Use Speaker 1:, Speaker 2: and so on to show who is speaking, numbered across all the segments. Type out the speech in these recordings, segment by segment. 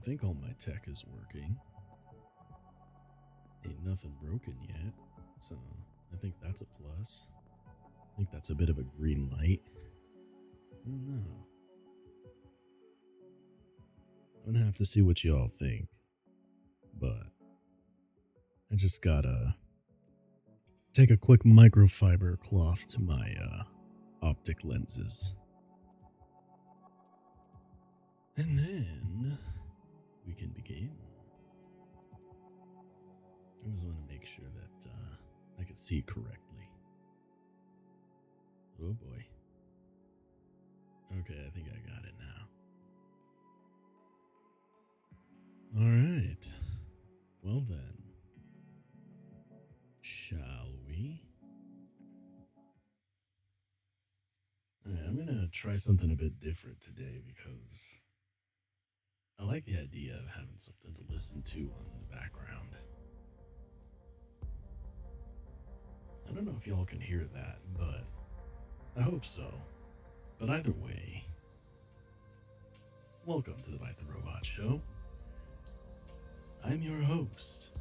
Speaker 1: think all my tech is working. Ain't nothing broken yet, so I think that's a plus. I think that's a bit of a green light. I don't know. I'm gonna have to see what y'all think, but I just gotta take a quick microfiber cloth to my optic lenses. And then we can begin. I just want to make sure that I can see correctly. Oh boy. Okay, I think I got it now. Alright. Well then. Shall we? Alright, I'm gonna try something a bit different today because I like the idea of having something to listen to in the background. I don't know if y'all can hear that, but I hope so. But either way, welcome to the Bite the Robot Show. I'm your host,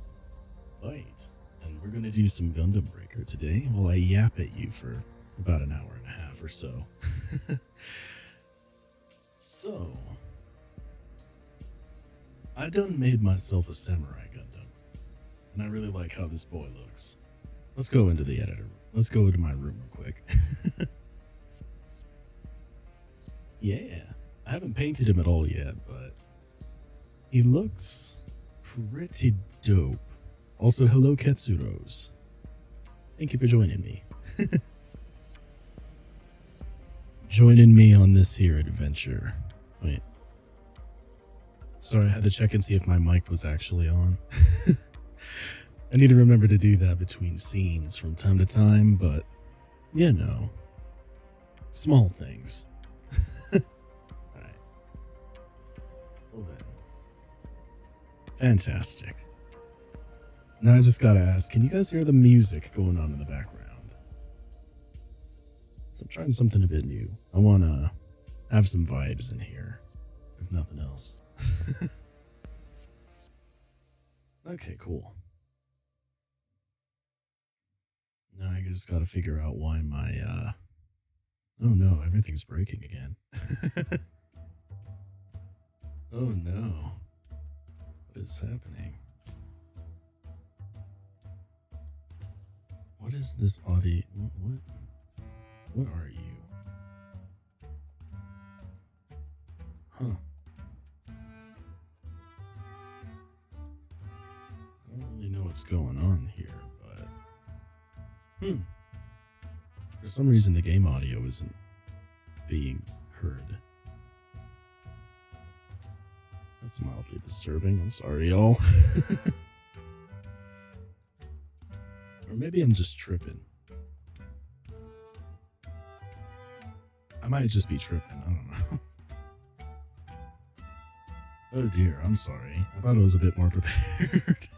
Speaker 1: Bite, and we're gonna do some Gundam Breaker today while I yap at you for about an hour and a half or so. So, I done made myself a Samurai Gundam, and I really like how this boy looks. Let's go into the editor. Let's go into my room real quick. Yeah, I haven't painted him at all yet, but he looks pretty dope. Also, hello Ketsuros. Thank you for joining me. Joining me on this here adventure. Wait. Sorry, I had to check and see if my mic was actually on. I need to remember to do that between scenes from time to time, but, you know, small things. Alright. Well then. Fantastic. Now I just gotta ask, can you guys hear the music going on in the background? So I'm trying something a bit new. I wanna have some vibes in here, if nothing else. Okay, cool. Now I just gotta figure out why my, oh no, everything's breaking again. Oh no. What is happening? What is this audio? What? What are you? Huh. I don't really know what's going on here, but... For some reason the game audio isn't being heard. That's mildly disturbing. I'm sorry, y'all. Or maybe I'm just tripping. I might just be tripping. I don't know. Oh dear, I'm sorry. I thought it was a bit more prepared.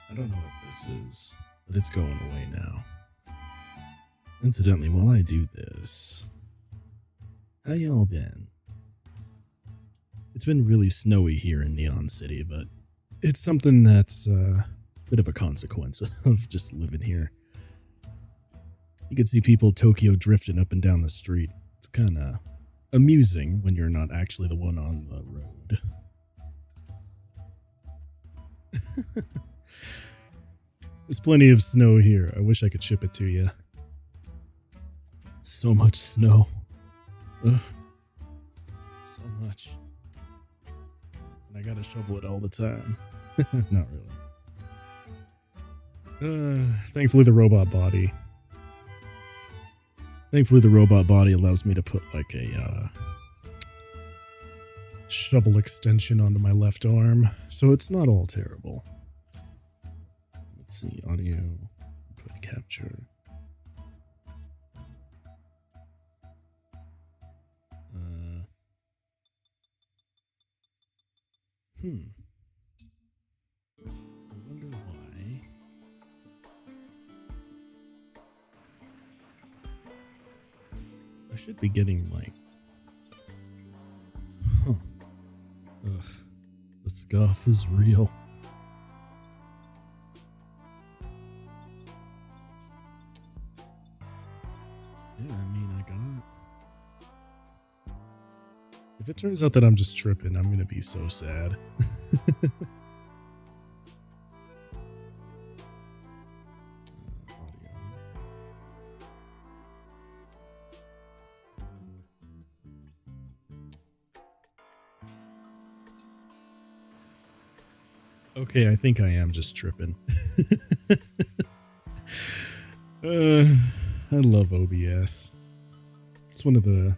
Speaker 1: I don't know what this is, but it's going away now. Incidentally, while I do this, how y'all been? It's been really snowy here in Neon City, but it's something that's a bit of a consequence of just living here. You can see people Tokyo drifting up and down the street. It's kind of amusing when you're not actually the one on the road. There's plenty of snow here. I wish I could ship it to you. So much snow. Ugh. So much. And I gotta shovel it all the time. Not really. Thankfully the robot body allows me to put like a shovel extension onto my left arm, so it's not all terrible. Let's see, audio, input capture. I wonder why. I should be getting like scuff is real. Yeah, I mean, I got... If it turns out that I'm just tripping, I'm gonna be so sad. Okay, I think I am just tripping. I love OBS. It's one of the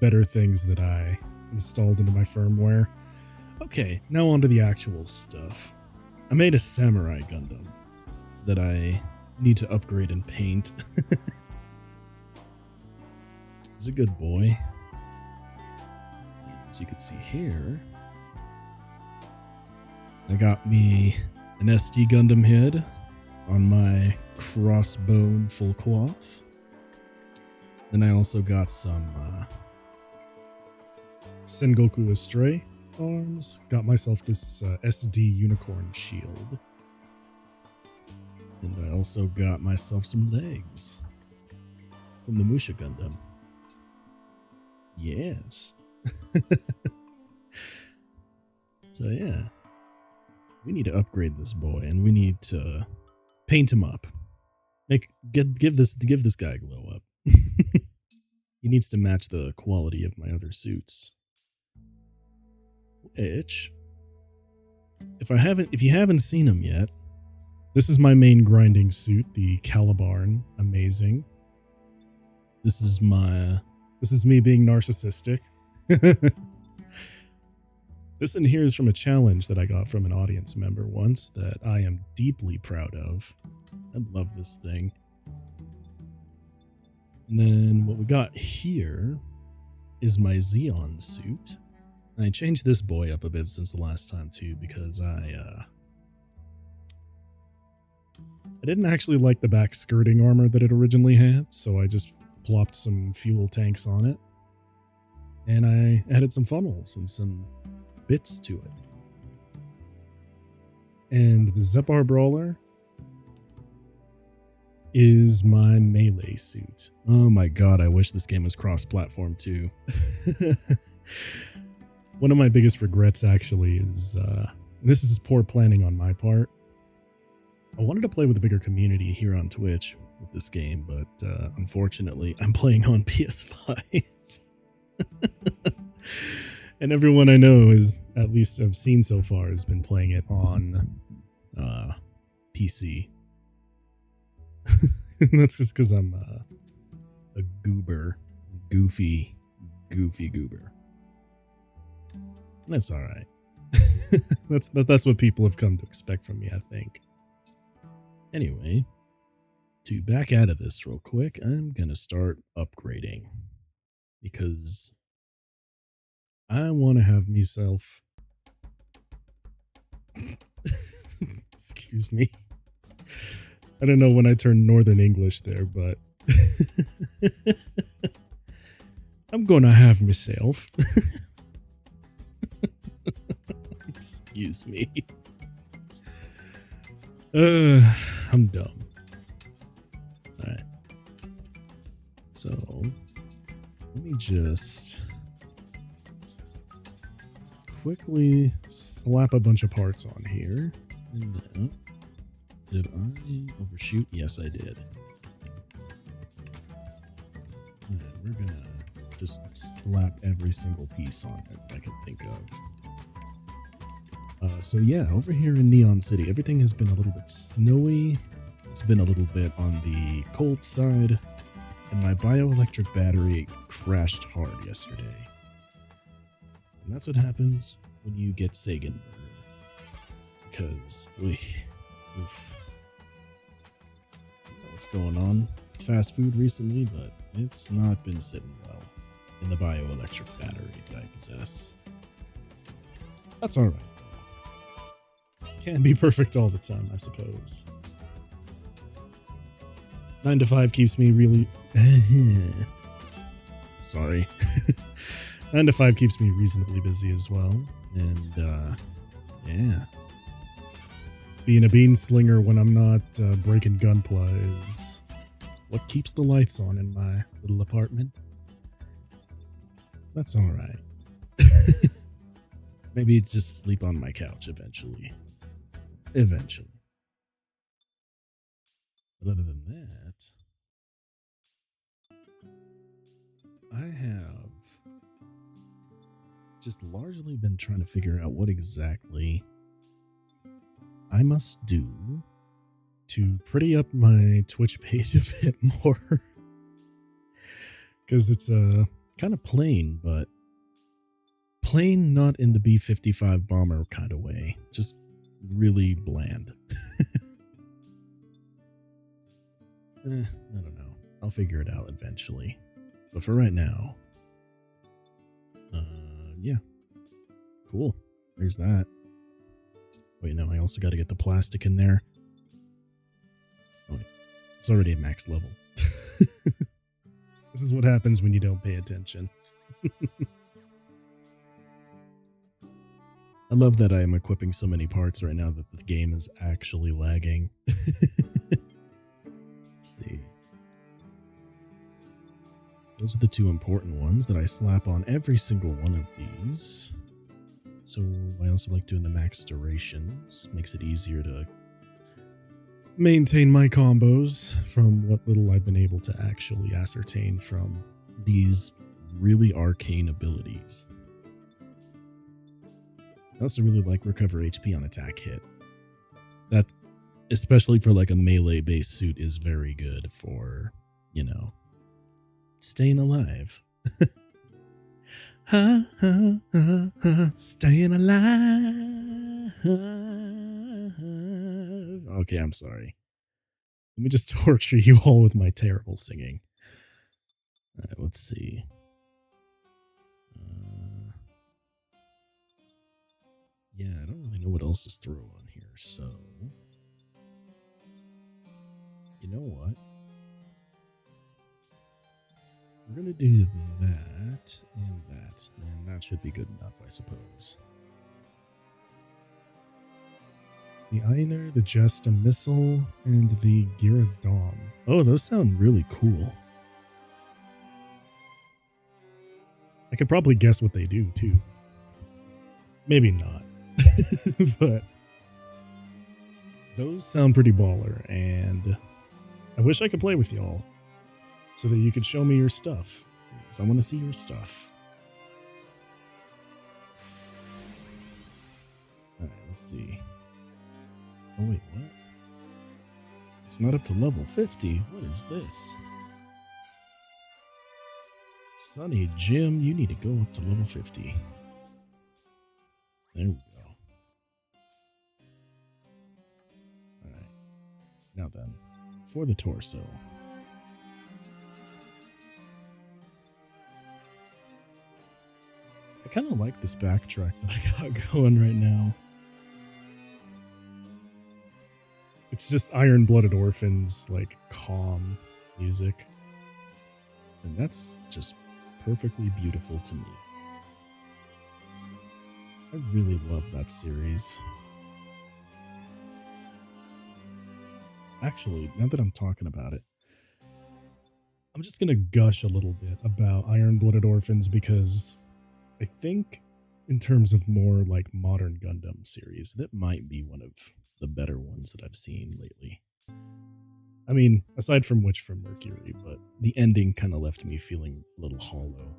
Speaker 1: better things that I installed into my firmware. Okay, now on to the actual stuff. I made a Samurai Gundam that I need to upgrade and paint. He's a good boy. As you can see here, I got me an SD Gundam head on my crossbone full cloth. Then I also got some Sengoku Astray arms. Got myself this SD unicorn shield. And I also got myself some legs from the Musha Gundam. Yes. So yeah. We need to upgrade this boy, and we need to paint him up. Give this guy a glow up. He needs to match the quality of my other suits. Which, if you haven't seen him yet, this is my main grinding suit, the Calibarn. Amazing. This is me being narcissistic. This in here is from a challenge that I got from an audience member once that I am deeply proud of. I love this thing. And then what we got here is my Xeon suit. I changed this boy up a bit since the last time too, because I didn't actually like the back skirting armor that it originally had, so I just plopped some fuel tanks on it. And I added some funnels and some bits to it. And the Zepar Brawler is my melee suit. Oh my god, I wish this game was cross-platform too. One of my biggest regrets actually is, this is poor planning on my part. I wanted to play with a bigger community here on Twitch with this game, but unfortunately I'm playing on PS5. And everyone I know is, at least I've seen so far, has been playing it on PC. That's just because I'm a goober. Goofy goober. That's alright. That's what people have come to expect from me, I think. Anyway, to back out of this real quick, I'm gonna start upgrading. Because I want to have myself... Excuse me. I don't know when I turned Northern English there, but... I'm gonna have myself. Excuse me. I'm dumb. Alright. So, let me just quickly slap a bunch of parts on here. And then, did I overshoot? Yes, I did. And we're gonna just slap every single piece on it I can think of. So yeah, over here in Neon City, everything has been a little bit snowy. It's been a little bit on the cold side. And my bioelectric battery crashed hard yesterday. And that's what happens when you get Sagan. Because, oof. I don't know what's going on with fast food recently, but it's not been sitting well in the bioelectric battery that I possess. That's alright. Can't be perfect all the time, I suppose. 9 to 5 keeps me really... Sorry. 9 to 5 keeps me reasonably busy as well. And, Yeah. Being a bean slinger when I'm not breaking Gunpla is what keeps the lights on in my little apartment. That's alright. Maybe just sleep on my couch eventually. Eventually. But other than that, I have just largely been trying to figure out what exactly I must do to pretty up my Twitch page a bit more. Because it's kind of plain, but plain not in the B-55 bomber kind of way. Just really bland. I don't know. I'll figure it out eventually. But for right now, yeah. Cool. There's that. Wait, no, I also got to get the plastic in there. Oh, wait. It's already at max level. This is what happens when you don't pay attention. I love that I am equipping so many parts right now that the game is actually lagging. Let's see. Those are the two important ones that I slap on every single one of these. So I also like doing the max durations. Makes it easier to maintain my combos from what little I've been able to actually ascertain from these really arcane abilities. I also really like recover HP on attack hit. That, especially for like a melee-based suit, is very good for, you know, staying alive. Staying alive. Okay, I'm sorry. Let me just torture you all with my terrible singing. Alright, let's see. Yeah, I don't really know what else to throw on here, so... You know what? We're gonna do that, and that should be good enough, I suppose. The Einer, the Just a Missile, and the Giradom. Oh, those sound really cool. I could probably guess what they do, too. Maybe not. But those sound pretty baller, and I wish I could play with y'all so that you could show me your stuff. Because I want to see your stuff. Alright, let's see. Oh wait, what? It's not up to level 50. What is this? Sonny Jim, you need to go up to level 50. There we go. Alright. Now then, for the torso. I kind of like this backtrack that I got going right now. It's just Iron-Blooded Orphans, like, calm music. And that's just perfectly beautiful to me. I really love that series. Actually, now that I'm talking about it, I'm just going to gush a little bit about Iron-Blooded Orphans because I think in terms of more like modern Gundam series, that might be one of the better ones that I've seen lately. I mean, aside from Witch from Mercury, but the ending kind of left me feeling a little hollow.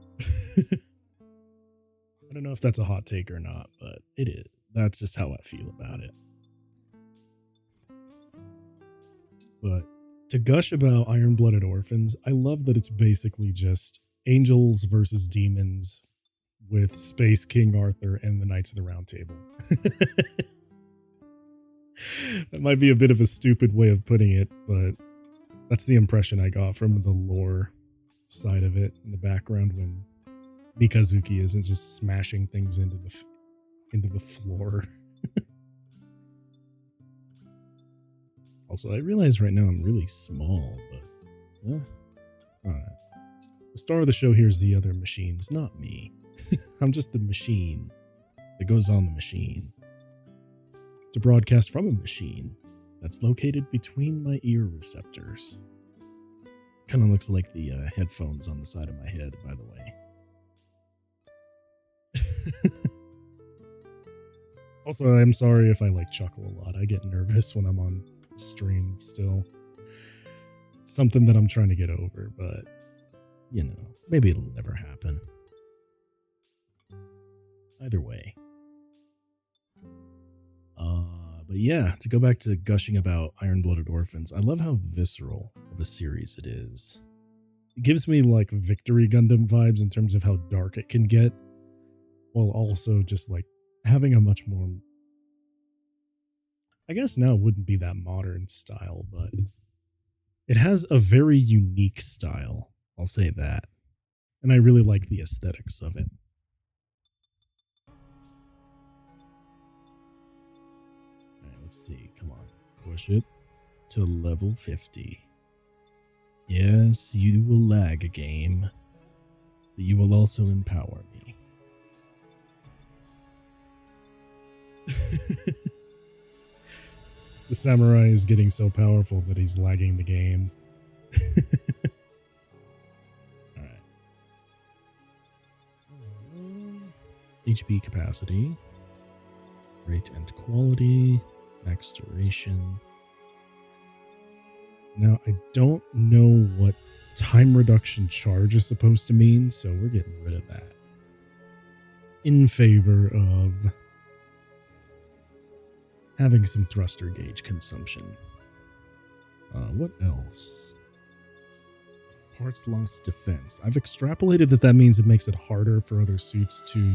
Speaker 1: I don't know if that's a hot take or not, but it is. That's just how I feel about it. But to gush about Iron-Blooded Orphans, I love that it's basically just angels versus demons with Space King Arthur and the Knights of the Round Table. That might be a bit of a stupid way of putting it, but that's the impression I got from the lore side of it in the background when Mikazuki isn't just smashing things into the floor. Also, I realize right now I'm really small, but alright. The star of the show here is the other machines, not me. I'm just the machine that goes on the machine. to broadcast from a machine that's located between my ear receptors. Kind of looks like the headphones on the side of my head, by the way. Also, I'm sorry if I chuckle a lot. I get nervous when I'm on stream still. It's something that I'm trying to get over, but maybe it'll never happen. Either way. But yeah, to go back to gushing about Iron-Blooded Orphans, I love how visceral of a series it is. It gives me Victory Gundam vibes in terms of how dark it can get, while also just having a much more, I guess now it wouldn't be that modern style, but it has a very unique style. I'll say that. And I really like the aesthetics of it. Let's see, come on, push it to level 50. Yes, you will lag a game, but you will also empower me. The samurai is getting so powerful that he's lagging the game. Alright. HP capacity. Rate and quality. Max duration. Now, I don't know what time reduction charge is supposed to mean, so we're getting rid of that. In favor of having some thruster gauge consumption. What else? Parts loss defense. I've extrapolated that means it makes it harder for other suits to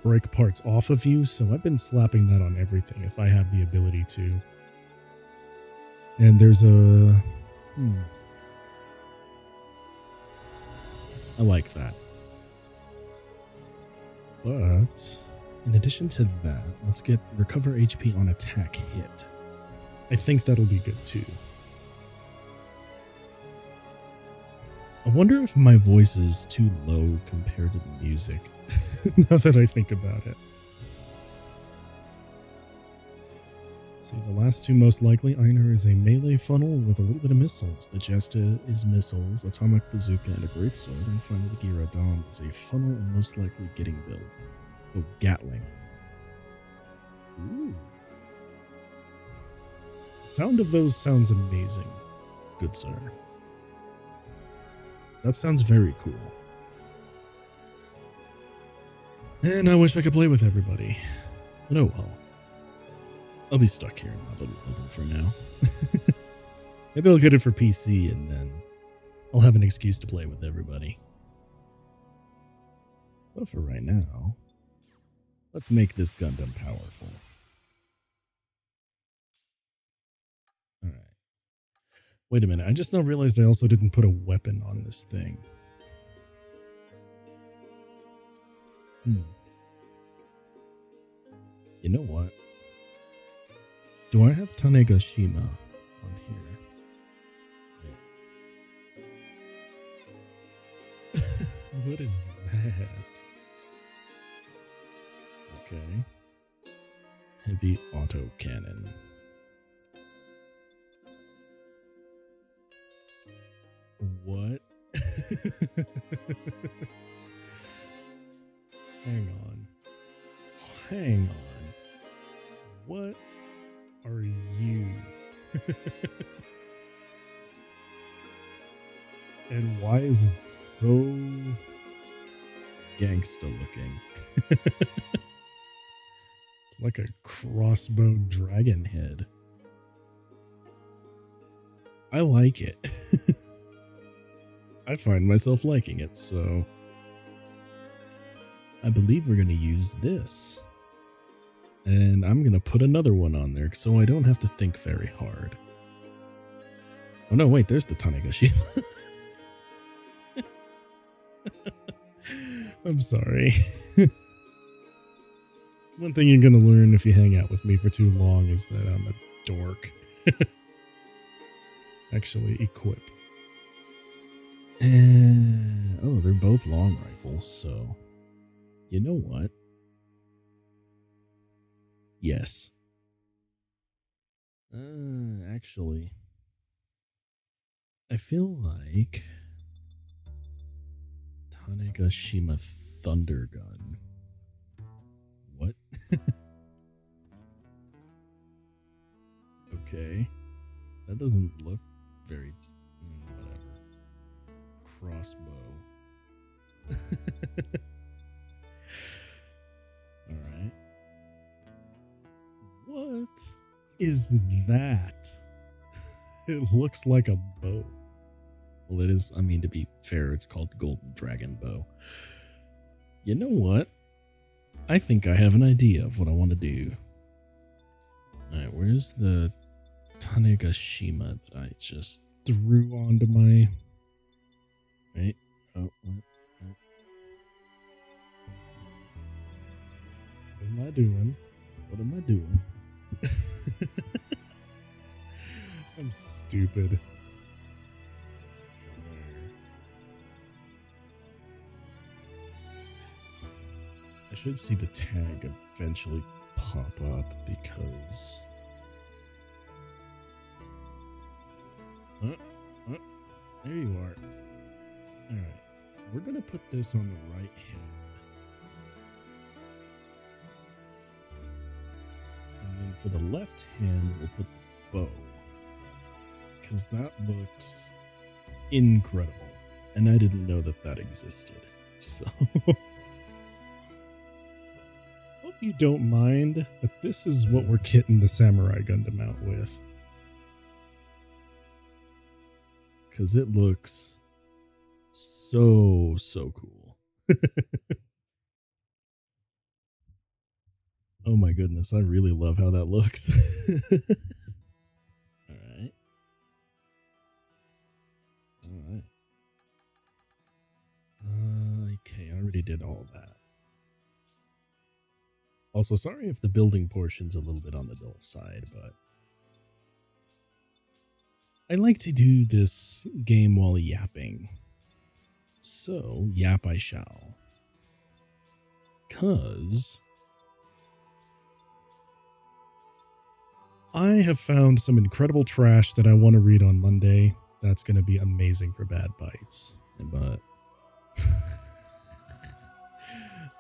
Speaker 1: break parts off of you, so I've been slapping that on everything if I have the ability to. And there's a... I like that. But in addition to that, let's get recover HP on attack hit. I think that'll be good too. I wonder if my voice is too low compared to the music, now that I think about it. Let's see, the last two most likely. Einer is a melee funnel with a little bit of missiles. The Jesta is missiles, atomic bazooka, and a great sword. And finally, the Giradon is a funnel and most likely getting build. Oh, Gatling. Ooh. The sound of those sounds amazing, good sir. That sounds very cool. And I wish I could play with everybody. But oh well. I'll be stuck here in my little building for now. Maybe I'll get it for PC and then I'll have an excuse to play with everybody. But for right now, let's make this Gundam powerful. Alright. Wait a minute, I just now realized I also didn't put a weapon on this thing. You know what? Do I have Tanegashima on here? What is that? Okay. Heavy autocannon. What? Hang on. Hang on. What are you? And why is it so gangsta looking? It's like a crossbow dragon head. I like it. I find myself liking it, so I believe we're going to use this. And I'm going to put another one on there so I don't have to think very hard. Oh no, wait, there's the Tanegashima. I'm sorry. One thing you're going to learn if you hang out with me for too long is that I'm a dork. Actually, equip. And, oh, they're both long rifles, so you know what? Yes, Actually, I feel like Tanegashima Thunder Gun. What? Okay. That doesn't look very... whatever. Crossbow. Alright. What is that? It looks like a bow. Well, it is, I mean, to be fair, it's called Golden Dragon Bow. You know what? I think I have an idea of what I want to do. Alright, where's the Tanegashima that I just threw onto my... Wait. Oh, what am I doing? What am I doing? I'm stupid. I should see the tag eventually pop up because... there you are. Alright. We're going to put this on the right hand. And then for the left hand, we'll put the bow. Because that looks incredible. And I didn't know that that existed. So... hope you don't mind, but this is what we're kitting the Samurai Gundam out with. Because it looks so cool. Oh my goodness, I really love how that looks. Alright. Alright. Okay, I already did all that. Also, sorry if the building portion's a little bit on the dull side, but I like to do this game while yapping. So, yap I shall. 'Cause I have found some incredible trash that I want to read on Monday. That's going to be amazing for Bad Bites. But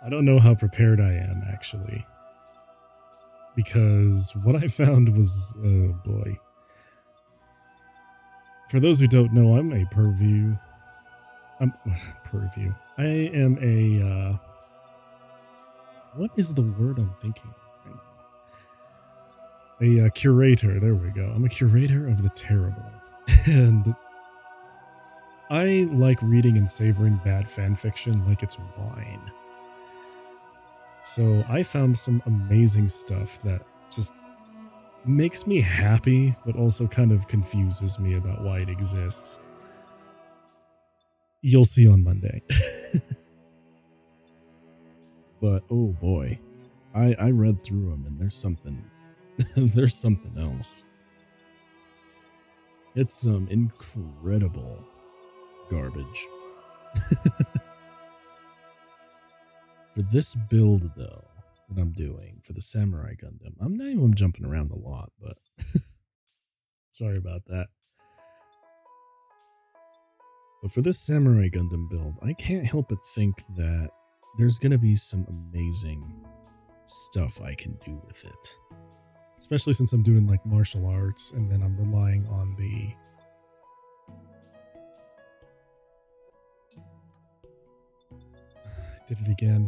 Speaker 1: I don't know how prepared I am, actually. Because what I found was, oh boy. For those who don't know, I'm a purview. Purview. I am a, what is the word I'm thinking? A curator, there we go. I'm a curator of the terrible. And I like reading and savoring bad fan fiction like it's wine. So I found some amazing stuff that just makes me happy, but also kind of confuses me about why it exists. You'll see on Monday. But, oh boy. I read through them and there's something... there's something else. It's some incredible garbage. For this build, though, that I'm doing for the Samurai Gundam, I'm not even jumping around a lot, but sorry about that. But for this Samurai Gundam build, I can't help but think that there's going to be some amazing stuff I can do with it. Especially since I'm doing like martial arts and then I'm relying on the I did it again.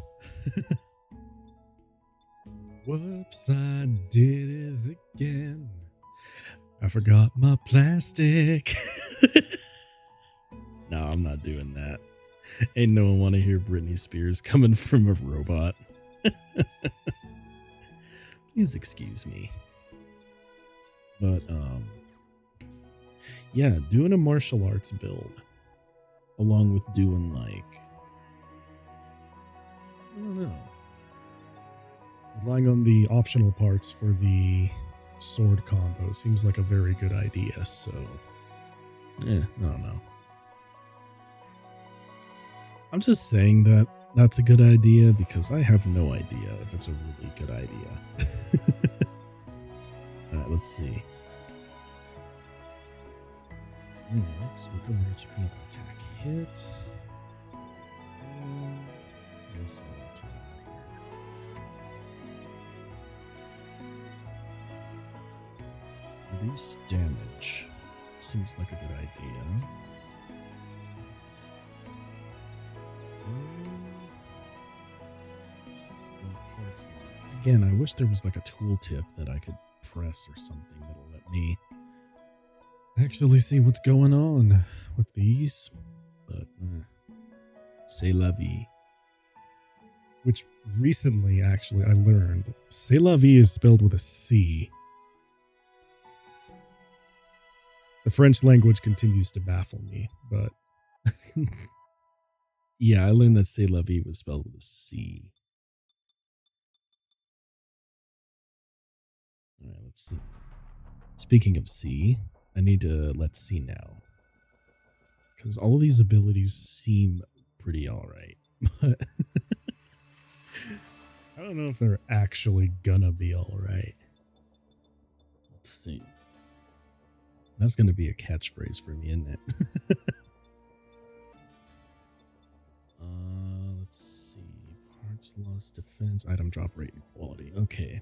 Speaker 1: Whoops, I did it again. I forgot my plastic. No, I'm not doing that. Ain't no one want to hear Britney Spears coming from a robot. Please excuse me. But, yeah, doing a martial arts build, along with doing, like, I don't know, relying on the optional parts for the sword combo seems like a very good idea, so, I don't know. I'm just saying that that's a good idea because I have no idea if it's a really good idea. Alright, let's see. Next, recover HP on attack hit. This one I'll throw out here. Reduce damage. Seems like a good idea. Again, I wish there was like a tooltip that I could press or something that'll let me actually see what's going on with these. But c'est la vie. Which recently, actually, I learned c'est la vie is spelled with a C. The French language continues to baffle me, but yeah, I learned that c'est la vie was spelled with a C. All right, let's see. Speaking of C, I need to let C now. Because all of these abilities seem pretty alright. But I don't know if they're actually gonna be alright. Let's see. That's gonna be a catchphrase for me, isn't it? Let's see. Parts loss, defense, item drop rate, and quality. Okay.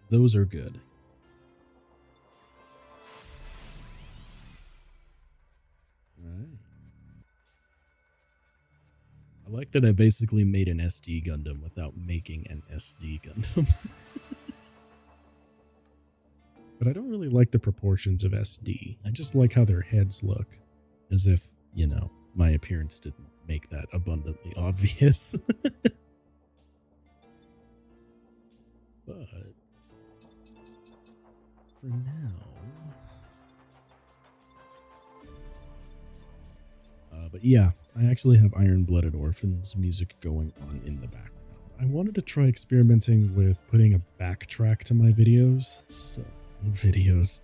Speaker 1: Those are good. Alright. I like that I basically made an SD Gundam without making an SD Gundam. But I don't really like the proportions of SD. I just like how their heads look. As if, you know, my appearance didn't make that abundantly obvious. But for now... but yeah, I actually have Iron-Blooded Orphans music going on in the background. I wanted to try experimenting with putting a backtrack to my videos. So, videos.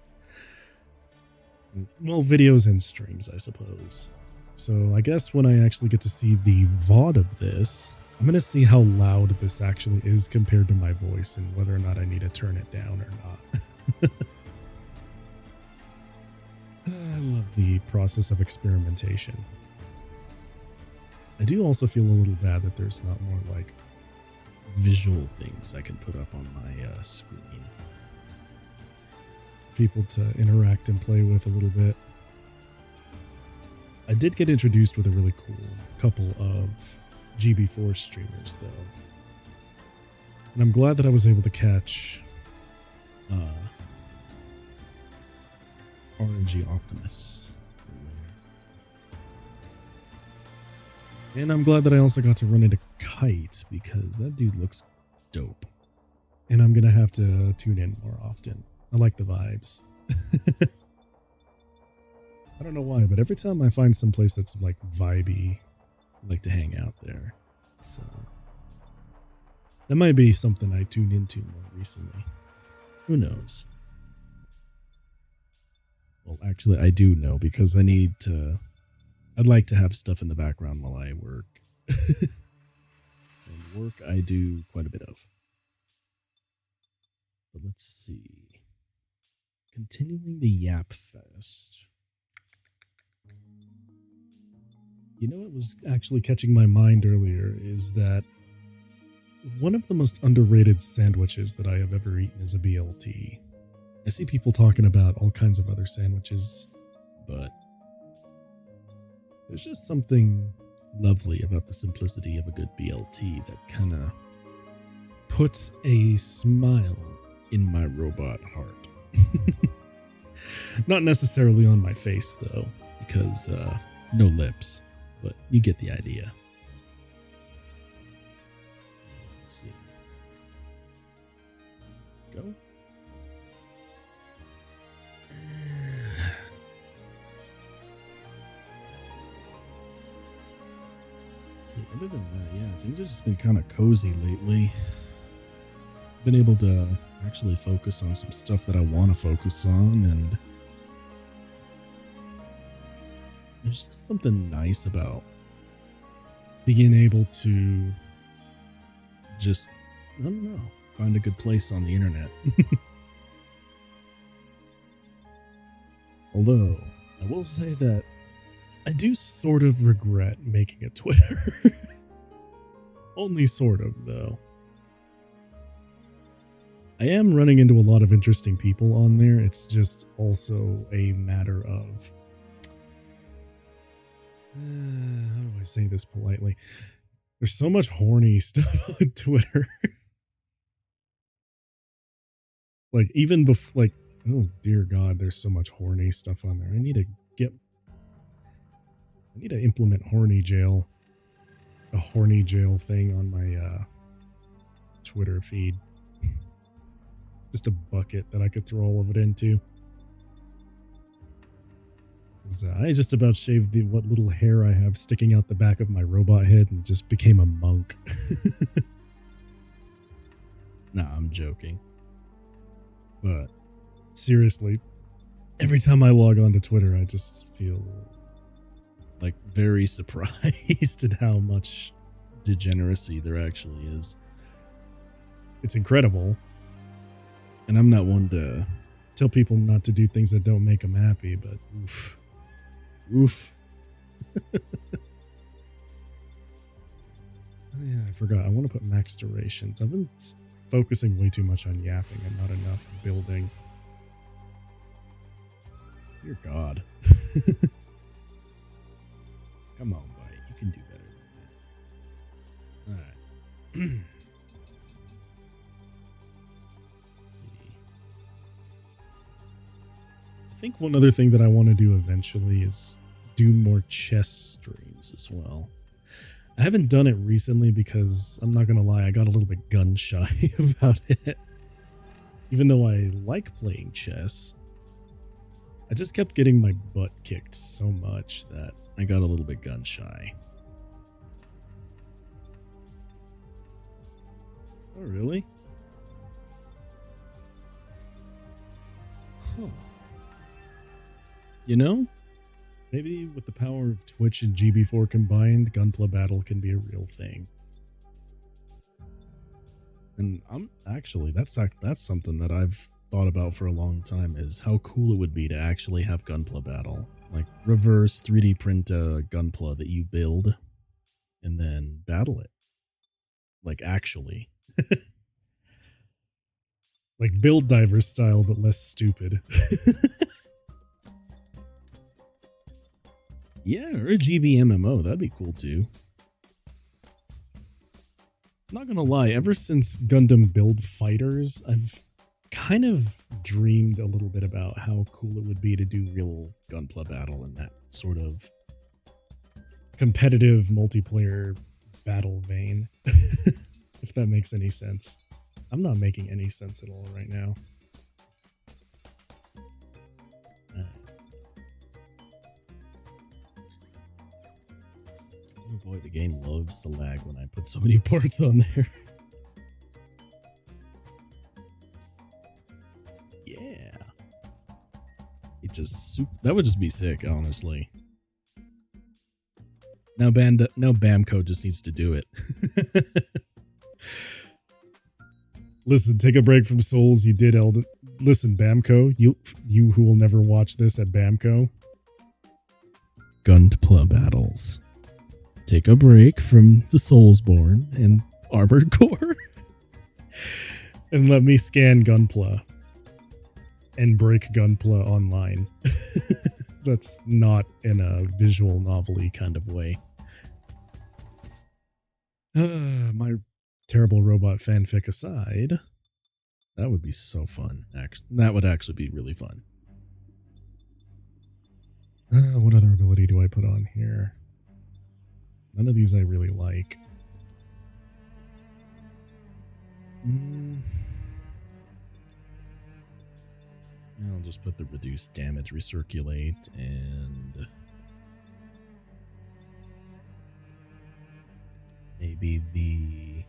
Speaker 1: Well, videos and streams, I suppose. So I guess when I actually get to see the VOD of this, I'm going to see how loud this actually is compared to my voice and whether or not I need to turn it down or not. I love the process of experimentation. I do also feel a little bad that there's not more like visual things I can put up on my screen. People to interact and play with a little bit. I did get introduced with a really cool couple of GB4 streamers though. And I'm glad that I was able to catch RNG Optimus. And I'm glad that I also got to run into Kite, because that dude looks dope. And I'm going to have to tune in more often. I like the vibes. I don't know why, but every time I find some place that's like vibey, I like to hang out there. So that might be something I tuned into more recently. Who knows? Well, actually, I do know, because I'd like to have stuff in the background while I work. And work I do quite a bit of. But let's see. Continuing the Yap Fest. You know what was actually catching my mind earlier is that one of the most underrated sandwiches that I have ever eaten is a BLT. I see people talking about all kinds of other sandwiches, but there's just something lovely about the simplicity of a good BLT that kind of puts a smile in my robot heart. Not necessarily on my face, though, because no lips, but you get the idea. Let's see. Go. Other than that, yeah, things have just been kind of cozy lately. Been able to actually focus on some stuff that I want to focus on, and there's just something nice about being able to just, I don't know, find a good place on the internet. Although, I will say that I do sort of regret making a Twitter. Only sort of, though. I am running into a lot of interesting people on there. It's just also a matter of... how do I say this politely? There's so much horny stuff on Twitter. Like, even before... Like, oh, dear God, there's so much horny stuff on there. I need to implement horny jail. A horny jail thing on my Twitter feed. Just a bucket that I could throw all of it into. I just about shaved what little hair I have sticking out the back of my robot head and just became a monk. Nah, I'm joking. But seriously, every time I log on to Twitter, I just feel like very surprised at how much degeneracy there actually is. It's incredible. And I'm not one to tell people not to do things that don't make them happy, but oof. Oof. Oh yeah, I forgot. I want to put max durations. I've been focusing way too much on yapping and not enough building. Dear God. Come on, buddy. You can do better than that. Alright. Let's see. I think one other thing that I want to do eventually is do more chess streams as well. I haven't done it recently because, I'm not going to lie, I got a little bit gun shy about it. Even though I like playing chess, I just kept getting my butt kicked so much that I got a little bit gun shy. Oh, really? Huh. You know, maybe with the power of Twitch and GB4 combined, Gunpla battle can be a real thing. And I'm actually, that's something that I've thought about for a long time, is how cool it would be to actually have Gunpla battle. Like, reverse 3D print a Gunpla that you build and then battle it. Like, actually. Like Build Divers style, but less stupid. Yeah, or a GB MMO, that'd be cool too. Not gonna lie, ever since Gundam Build Fighters, I've kind of dreamed a little bit about how cool it would be to do real Gunpla battle in that sort of competitive multiplayer battle vein. If that makes any sense. I'm not making any sense at all right now. Oh boy, the game loves to lag when I put so many parts on there. Yeah. It just that would just be sick, honestly. Now Bamco just needs to do it. Listen, take a break from Souls. You did Elden. Listen, Bamco, you who will never watch this at Bamco. Gunpla battles. Take a break from the Soulsborne and Armored Core. And let me scan Gunpla. And break Gunpla online. That's not in a visual novel-y kind of way. My terrible robot fanfic aside, that would be so fun. That would actually be really fun. What other ability do I put on here? None of these I really like. I'll just put the reduced damage recirculate and maybe the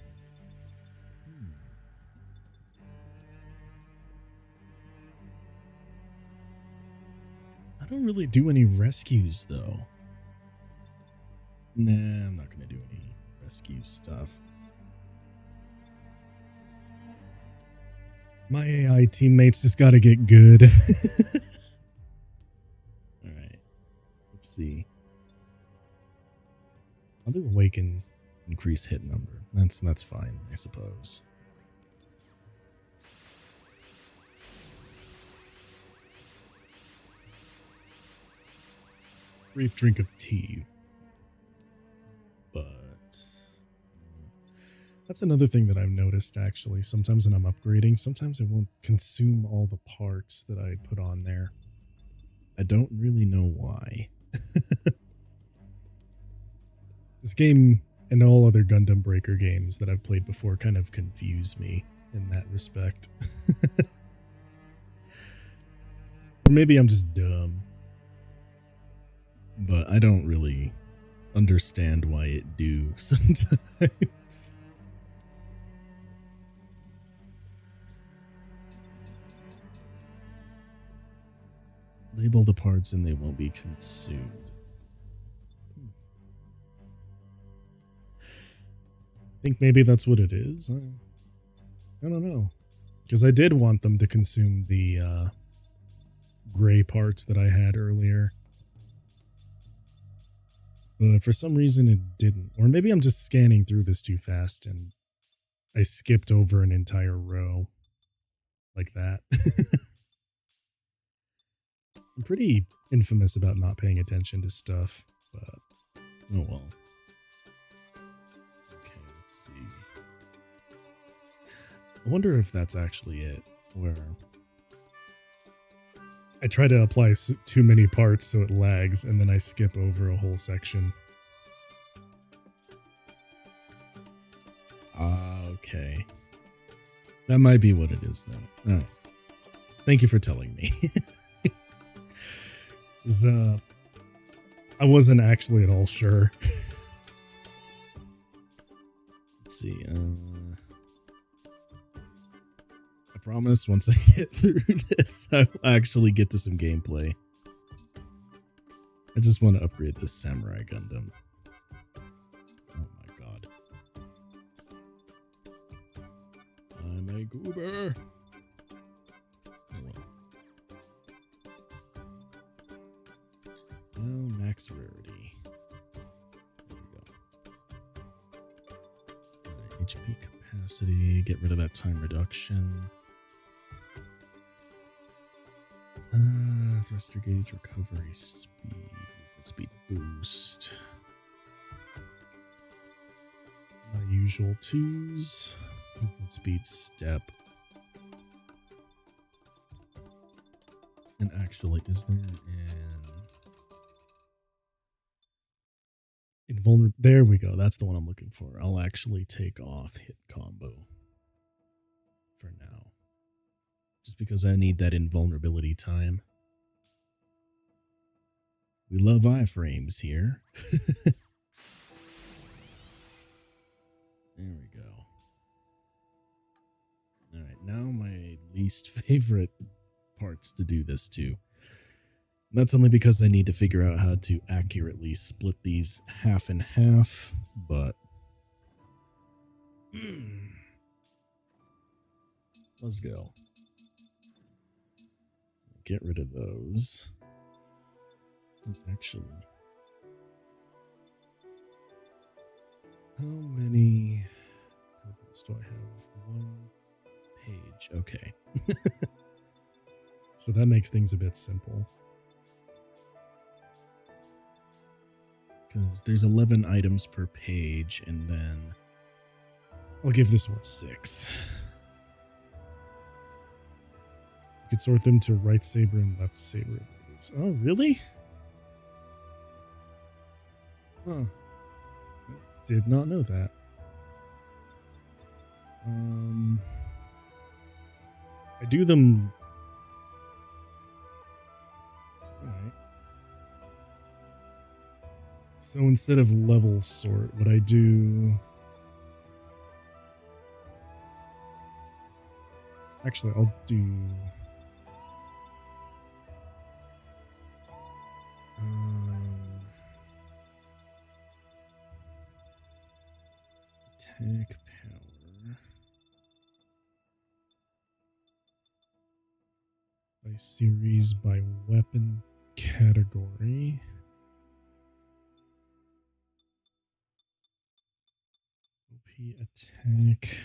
Speaker 1: I don't really do any rescues though. Nah, I'm not gonna do any rescue stuff. My AI teammates just gotta get good. Alright. see. I'll do awaken, increase hit number. That's fine, I suppose. Brief drink of tea. But that's another thing that I've noticed, actually. Sometimes when I'm upgrading, sometimes it won't consume all the parts that I put on there. I don't really know why. This game and all other Gundam Breaker games that I've played before kind of confuse me in that respect. Or maybe I'm just dumb. But I don't really understand why it do sometimes. Label the parts and they won't be consumed. I think maybe that's what it is. I don't know. Because I did want them to consume the gray parts that I had earlier. But for some reason it didn't. Or maybe I'm just scanning through this too fast and I skipped over an entire row. Like that. I'm pretty infamous about not paying attention to stuff. But, oh well. Okay, let's see. I wonder if that's actually it. Where I try to apply too many parts so it lags, and then I skip over a whole section. Okay. That might be what it is then. Alright. Thank you for telling me. I wasn't actually at all sure. Let's see. I promise once I get through this, I'll actually get to some gameplay. I just want to upgrade this Samurai Gundam. Oh my god. I'm a goober. Well, max rarity. There we go. HP capacity. Get rid of that time reduction. Thruster gauge, recovery speed boost. My usual 2s. Movement speed step. And actually, is there an invulnerable? There we go. That's the one I'm looking for. I'll actually take off hit combo for now. Just because I need that invulnerability time. We love iframes here. There we go. Alright, now my least favorite parts to do this to. That's only because I need to figure out how to accurately split these half and half, but let's go. Get rid of those. Actually, how many purples do I have? 1 page. Okay. So that makes things a bit simple. Because there's 11 items per page, and then I'll give this one 6. You could sort them to right saber and left saber. Oh, really? Huh. Did not know that. I do them. Alright. So instead of level sort, what I do. Actually, I'll do. Attack power. By series, by weapon category. MP attack.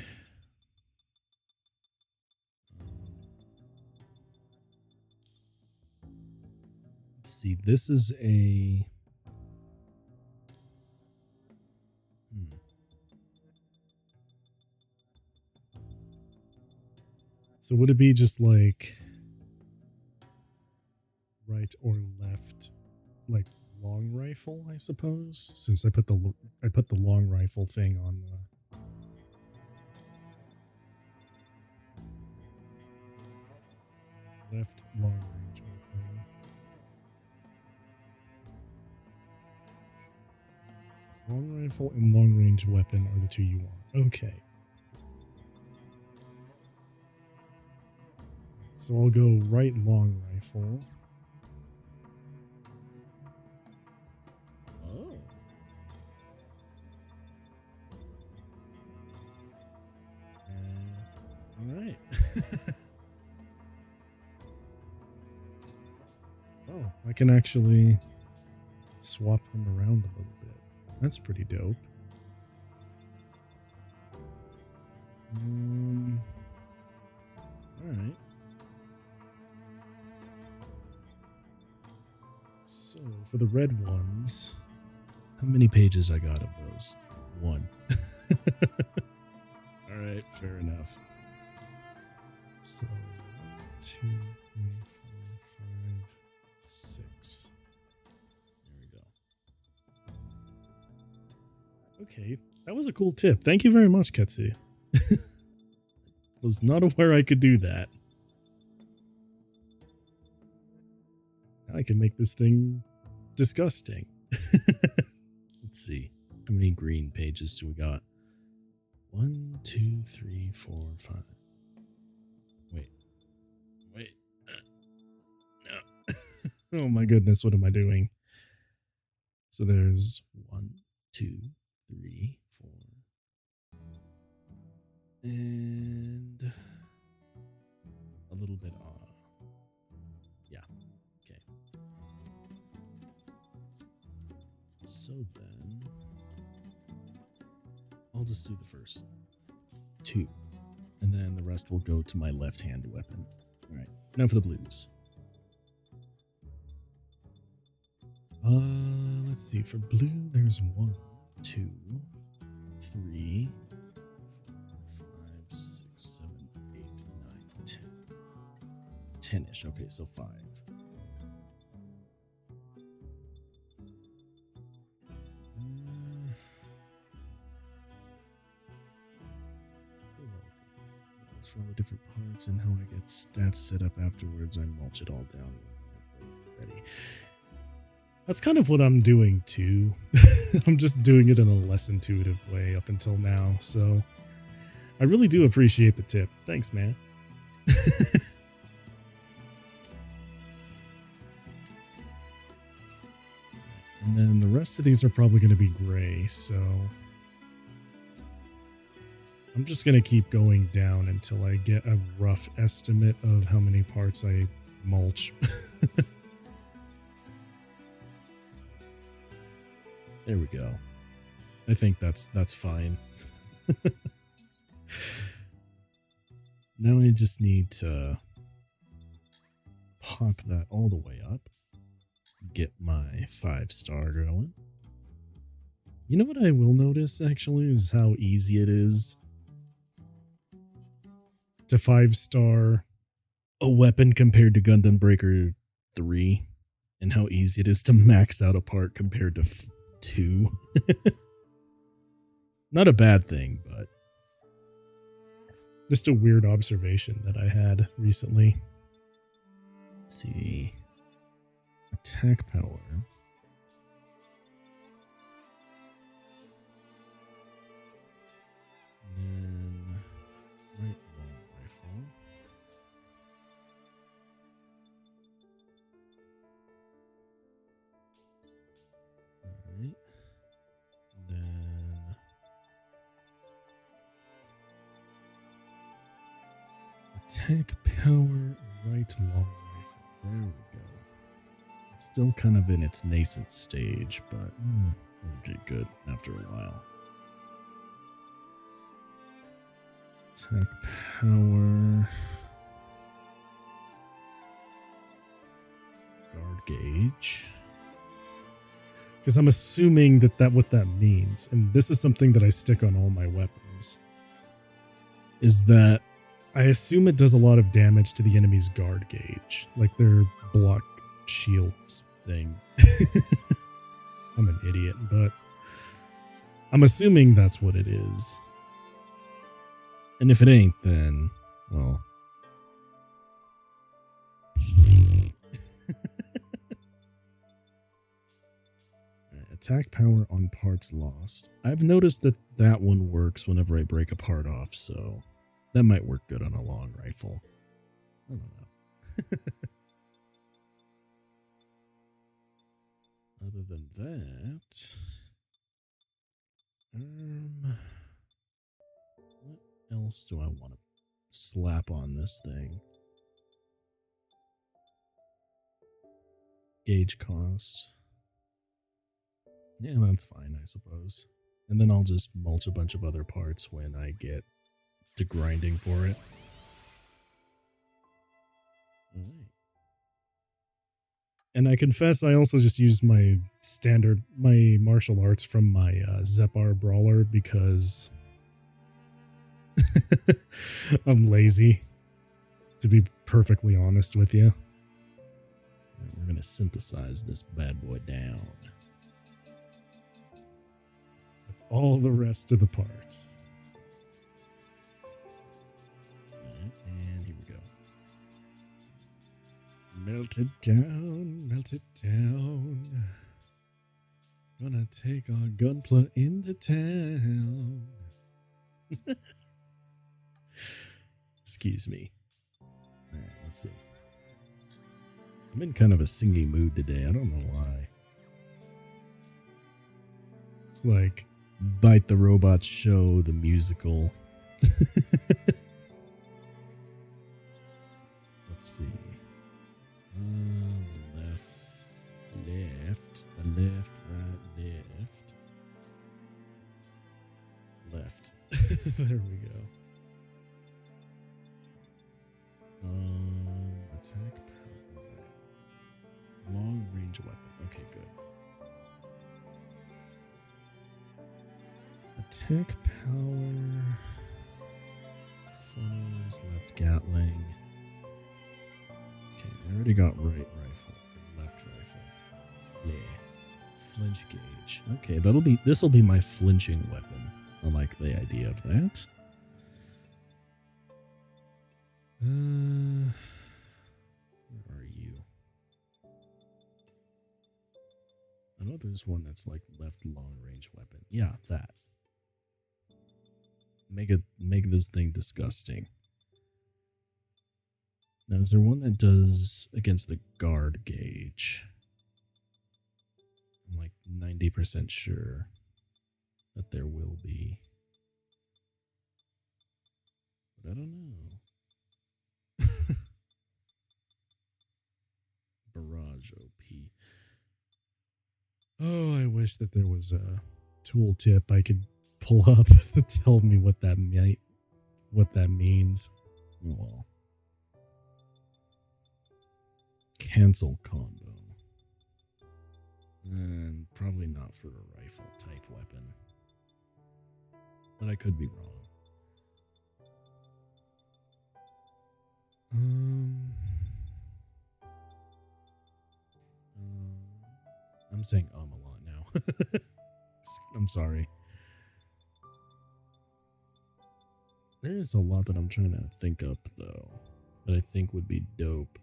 Speaker 1: Let's see. This is a. So would it be just like right or left, like long rifle? I suppose, since I put the long rifle thing on the. Left long range weapon. Long rifle and long range weapon are the two you want. Okay. So I'll go right long rifle. Oh. All right. Oh, I can actually swap them around a little bit. That's pretty dope. All right. So for the red ones, how many pages I got of those? 1. All right, fair enough. So 1, 2, 3, 4, 5, 6. There we go. Okay, that was a cool tip. Thank you very much, Ketsu. Was not aware I could do that. I can make this thing disgusting. Let's see. How many green pages do we got? 1, 2, 3, 4, 5. Wait. No. Oh my goodness, what am I doing? So there's 1, 2, 3, 4. And a little bit off. Yeah. Okay. So then I'll just do the first 2. And then the rest will go to my left-hand weapon. Alright. Now for the blues. Let's see. For blue, there's 1, 2, 3, 4, 5, 6, 7, 8, 9, 10. 10-ish. Okay, so 5. For all the different parts and how I get stats set up afterwards, I mulch it all down. Ready. That's kind of what I'm doing too. I'm just doing it in a less intuitive way up until now, so I really do appreciate the tip. Thanks, man. And then the rest of these are probably going to be gray, so I'm just going to keep going down until I get a rough estimate of how many parts I mulch. There we go. I think that's fine. Now I just need to pop that all the way up. Get my 5-star going. You know what I will notice, actually, is how easy it is to 5-star a weapon compared to Gundam Breaker 3, and how easy it is to max out a part compared to 2. Not a bad thing, but just a weird observation that I had recently. Let's see. Attack power. And then right long rifle. Alright. Then attack power, right long rifle. There we go. It's still kind of in its nascent stage, but it'll get good after a while. Attack power. Guard gauge. Because I'm assuming that what that means, and this is something that I stick on all my weapons, is that I assume it does a lot of damage to the enemy's guard gauge, like their block shields thing. I'm an idiot, but I'm assuming that's what it is. And if it ain't, then, well. Attack power on parts lost. I've noticed that one works whenever I break a part off, so that might work good on a long rifle. I don't know. Other than that, what else do I want to slap on this thing? Gauge cost. Yeah, that's fine, I suppose. And then I'll just mulch a bunch of other parts when I get to grinding for it. Alright. And I confess I also just used my martial arts from my Zepar brawler because I'm lazy, to be perfectly honest with you. Right, we're going to synthesize this bad boy down. All the rest of the parts. And here we go. Melt it down, melt it down. Gonna take our Gunpla into town. Excuse me. Alright, let's see. I'm in kind of a singy mood today. I don't know why. It's like Bite the Robot Show, the musical. Let's see. Left, right, left. There we go. Attack power. Long range weapon. Okay, good. Attack power. Funnels, left Gatling. Okay, I already got right rifle, left rifle. Yeah. Flinch gauge. Okay, this'll be my flinching weapon. I like the idea of that. Where are you? I know there's one that's like left long range weapon. Yeah, that. Make this thing disgusting. Now, is there one that does against the guard gauge? I'm like 90% sure that there will be. But I don't know. Barrage OP. Oh, I wish that there was a tooltip I could pull up to tell me what that means. Well, cancel combo. And probably not for a rifle type weapon. But I could be wrong. I'm saying a lot now. I'm sorry. There is a lot that I'm trying to think up, though, that I think would be dope.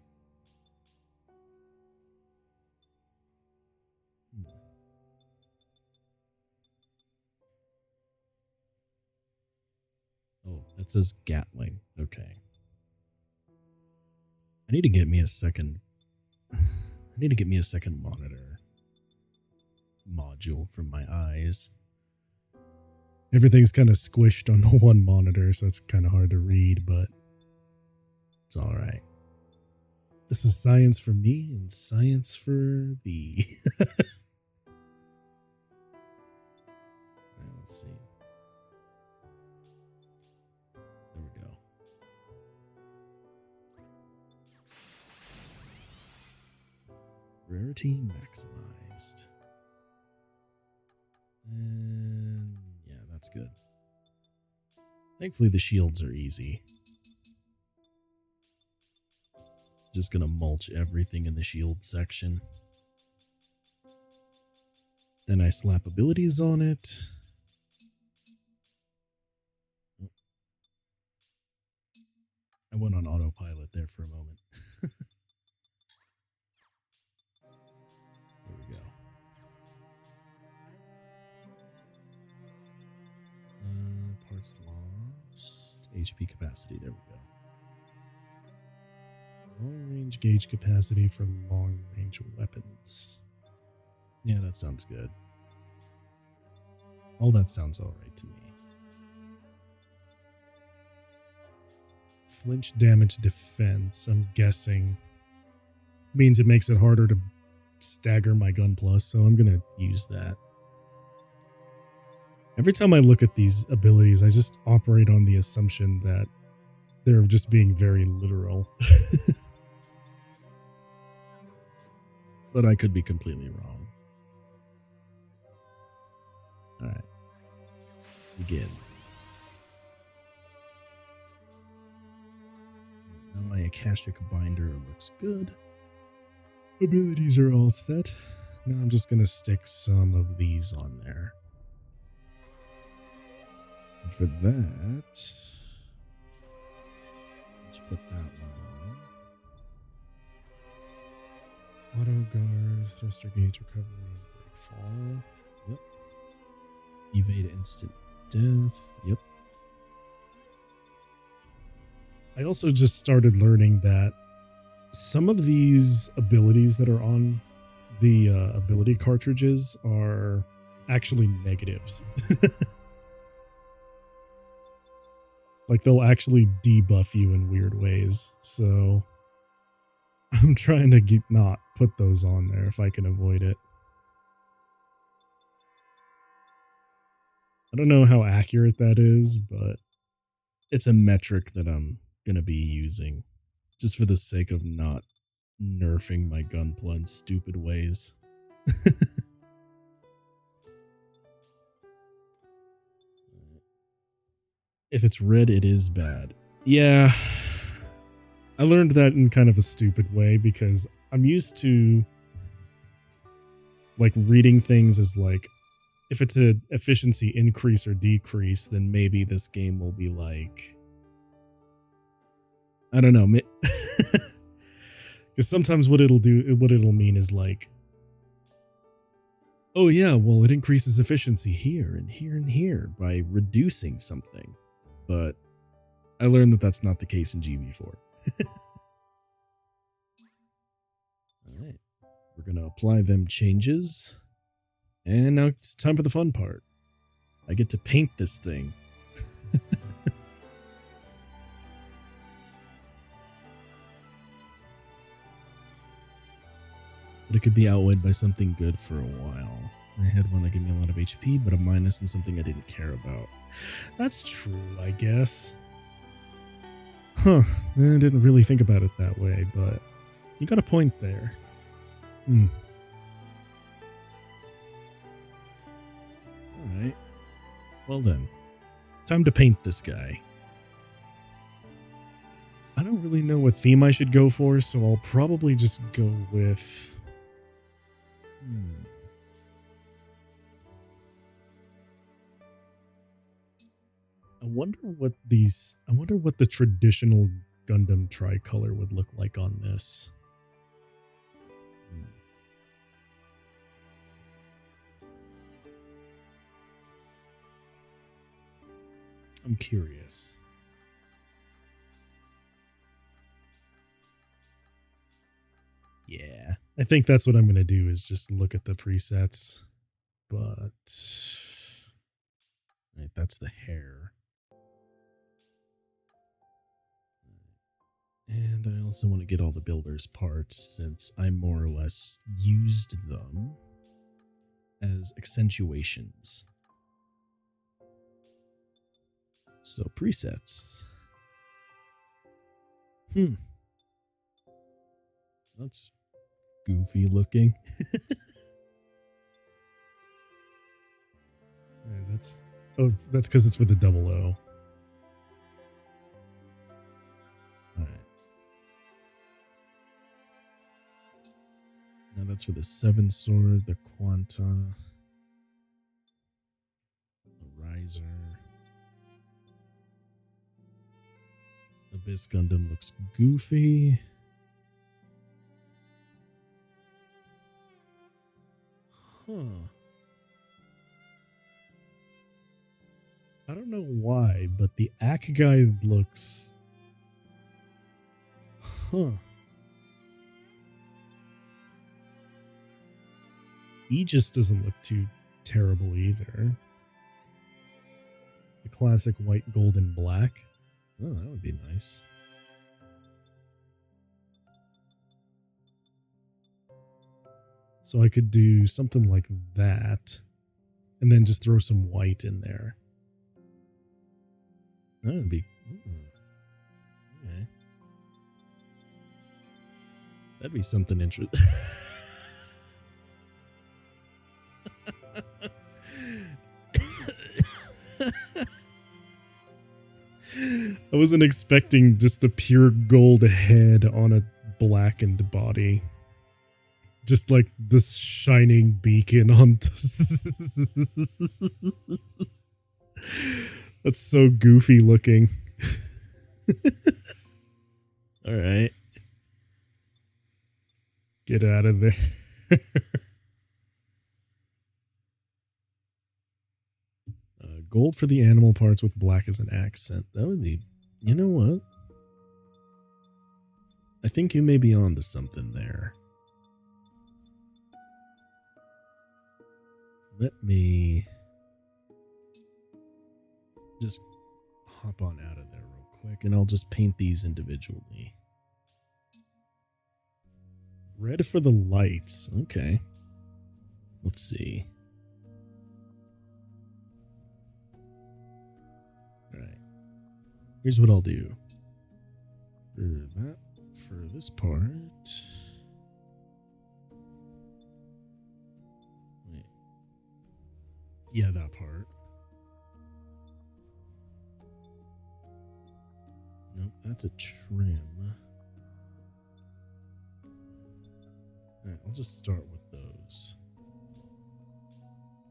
Speaker 1: Oh, that says Gatling. Okay. I need to get me a second monitor module for my eyes. Everything's kind of squished on one monitor, so it's kind of hard to read, but it's all right. This is science for me and science for thee. Let's see. There we least. And yeah, that's good. Thankfully, the shields are easy. Just gonna mulch everything in the shield section. Then I slap abilities on it. I went on autopilot there for a moment. There we go. Parts lost. HP capacity. There we go. Long range gauge capacity for long range weapons. Yeah, that sounds good. All that sounds alright to me. Flinch damage defense, I'm guessing, means it makes it harder to stagger my Gunpla, so I'm going to use that. Every time I look at these abilities, I just operate on the assumption that they're just being very literal. But I could be completely wrong. Alright. Begin. Now my Akashic binder looks good. Abilities are all set. Now I'm just going to stick some of these on there. And for that, let's put that one on. Auto guard, thruster gauge recovery, break fall. Yep. Evade instant death. Yep. I also just started learning that some of these abilities that are on the ability cartridges are actually negatives. Like, they'll actually debuff you in weird ways. So I'm trying to not put those on there if I can avoid it. I don't know how accurate that is, but it's a metric that I'm going to be using just for the sake of not nerfing my Gunpla in stupid ways. If it's red, it is bad. Yeah. I learned that in kind of a stupid way because I'm used to like reading things as like, if it's an efficiency increase or decrease, then maybe this game will be like, I don't know. Because sometimes what it'll mean is like, oh yeah, well it increases efficiency here and here and here by reducing something. But I learned that that's not the case in GB4. Alright, we're going to apply them changes. And now it's time for the fun part. I get to paint this thing. But it could be outweighed by something good for a while. I had one that gave me a lot of HP, but a minus in something I didn't care about. That's true, I guess. Huh, I didn't really think about it that way, but you got a point there. Alright. Well then, time to paint this guy. I don't really know what theme I should go for, so I'll probably just go with... I wonder what the traditional Gundam tricolor would look like on this. I'm curious. Yeah, I think that's what I'm going to do is just look at the presets. But right, that's the hair. And I also want to get all the builder's parts since I more or less used them as accentuations. So presets. That's goofy looking. Oh, that's because it's for the double O. Alright. Now that's for the 7 sword, the Quanta, the Riser. Abyss Gundam looks goofy. Huh. I don't know why, but the Ak guy looks... Huh. Aegis doesn't look too terrible either. The classic white, gold, and black. Oh, that would be nice. So I could do something like that, and then just throw some white in there. That would be... Okay. That'd be something interesting. I wasn't expecting just the pure gold head on a blackened body. Just like this shining beacon on... That's so goofy looking. Alright. Get out of there. Gold for the animal parts with black as an accent. That would be... You know what? I think you may be onto something there. Let me just hop on out of there real quick, and I'll just paint these individually. Red for the lights. Okay. Let's see. Alright. Here's what I'll do. For that, for this part... Wait. Yeah, that part. Nope, that's a trim. Alright, I'll just start with those.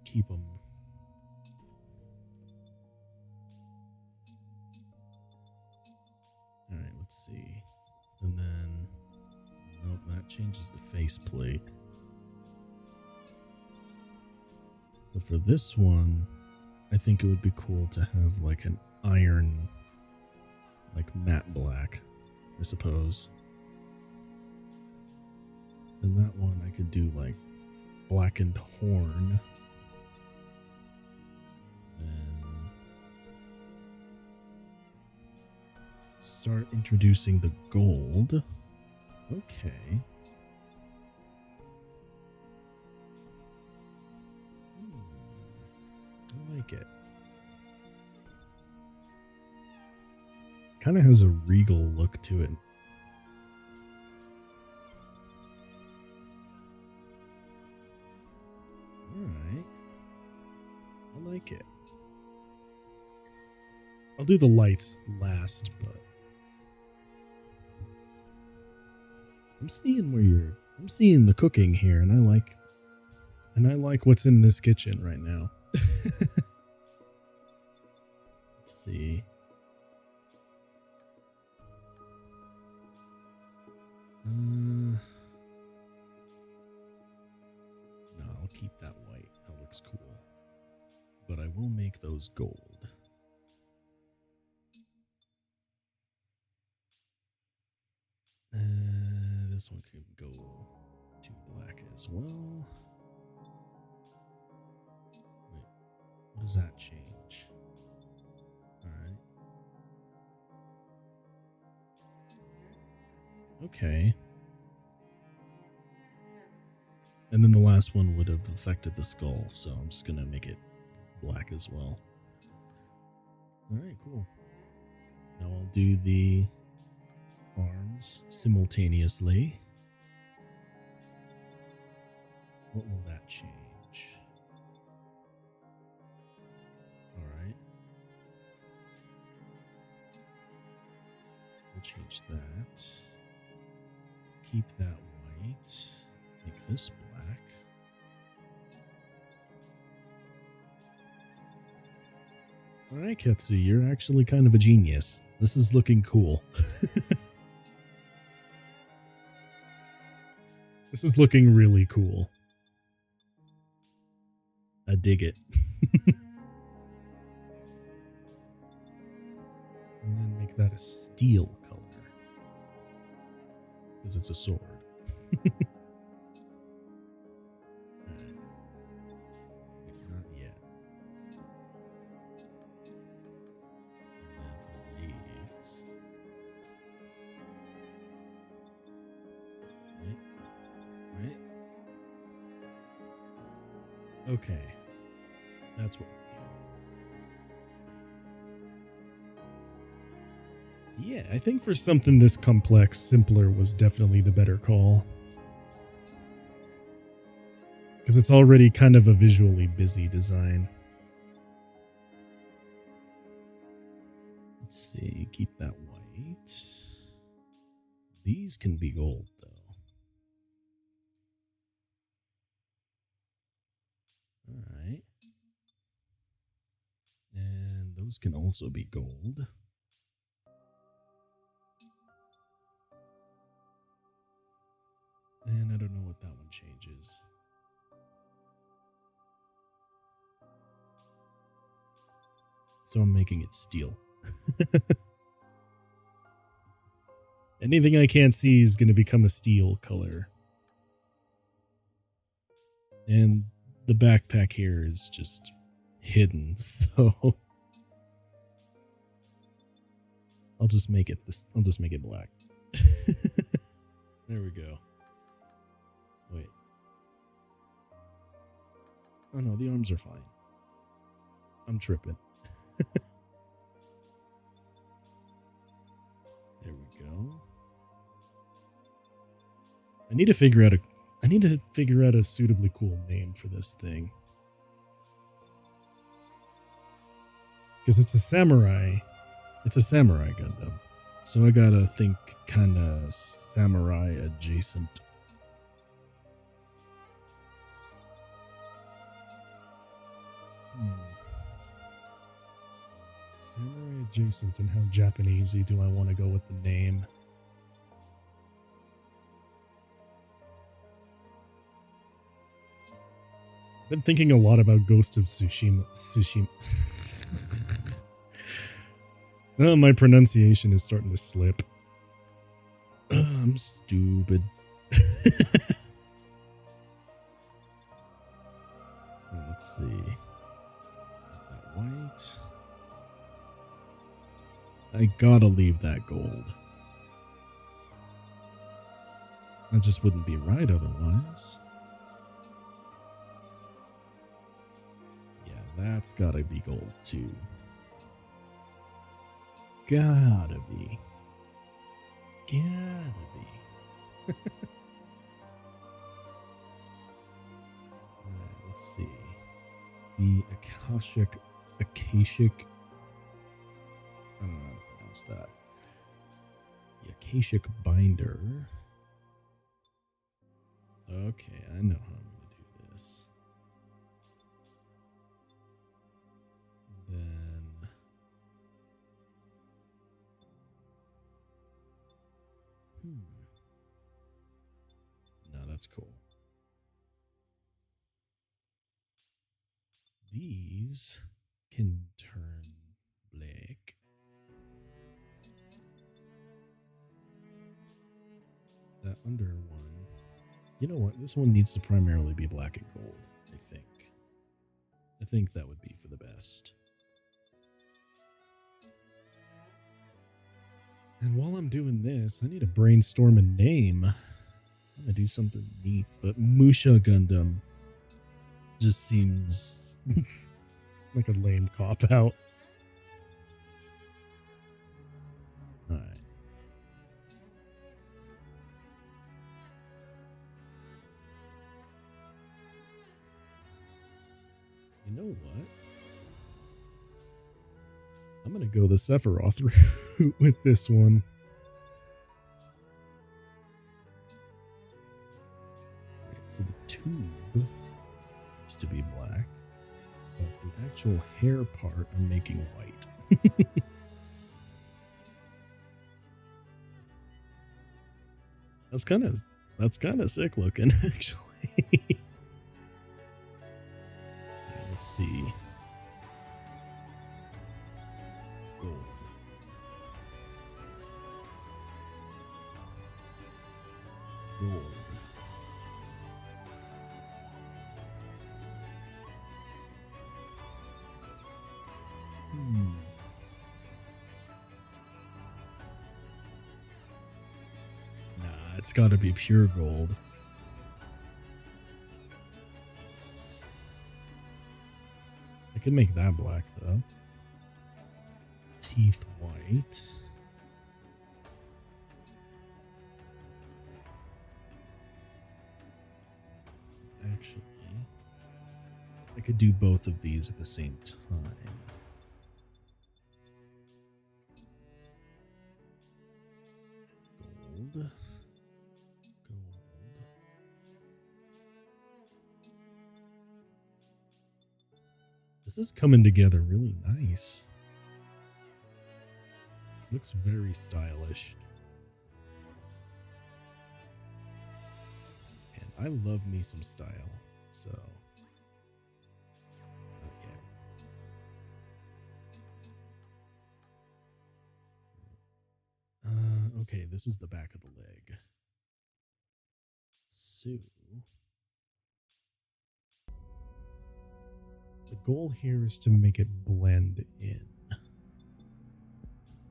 Speaker 1: Keep them. Alright, let's see. And then... Nope, that changes the faceplate. But for this one, I think it would be cool to have like an iron, like matte black, I suppose. And that one I could do like blackened horn. Then start introducing the gold. Okay. I like it. Kind of has a regal look to it. Alright. I like it. I'll do the lights last, but I'm seeing where I'm seeing the cooking here, and I like what's in this kitchen right now. Let's see. No, I'll keep that white. That looks cool. But I will make those gold. This one could go to black as well. Wait, what does that change? Alright. Okay. And then the last one would have affected the skull, so I'm just gonna make it black as well. Alright, cool. Now I'll do the arms simultaneously. What will that change? change that. Keep that white. Make this black. Alright, Ketsu, you're actually kind of a genius. This is looking cool. This is looking really cool. I dig it. And then make that a steel color. Because it's a sword. Alright. Not yet. And then for the legs. Right? Okay. That's what we do. Yeah, I think for something this complex, simpler was definitely the better call. Because it's already kind of a visually busy design. Let's see, keep that white. These can be gold, though. Alright. And those can also be gold. And I don't know what that one changes. So I'm making it steel. Anything I can't see is going to become a steel color. And the backpack here is just hidden, so I'll just make it this. I'll just make it black. There we go. Wait. Oh no, the arms are fine. I'm tripping. There we go. I need to figure out a suitably cool name for this thing. Because it's a samurai Gundam. So I gotta think kinda samurai adjacent. Samurai adjacent, and how Japanesey do I want to go with the name? I've been thinking a lot about Ghost of Tsushima. Oh, my pronunciation is starting to slip. I'm stupid. Let's see. That white. I gotta leave that gold. That just wouldn't be right otherwise. Yeah, that's gotta be gold too. Gotta be. Gotta be. Let's see. The Akashic. I don't know how to pronounce that. The Akashic binder. Okay, I know how I'm going to do this. Then... No, that's cool. These can turn black. That under one. You know what? This one needs to primarily be black and gold, I think. I think that would be for the best. And while I'm doing this, I need to brainstorm a name. I'm gonna do something neat, but Musha Gundam just seems like a lame cop-out. Alright. You know what? I'm gonna go the Sephiroth route with this one. needs to be black, but the actual hair part I'm making white. That's kind of sick looking, actually. Let's see. Gold. Gold. Nah, it's got to be pure gold. I could make that black though. Teeth white. Actually, I could do both of these at the same time. Gold. This is coming together really nice. Looks very stylish. And I love me some style, so not yet. Okay, this is the back of the leg. So the goal here is to make it blend in.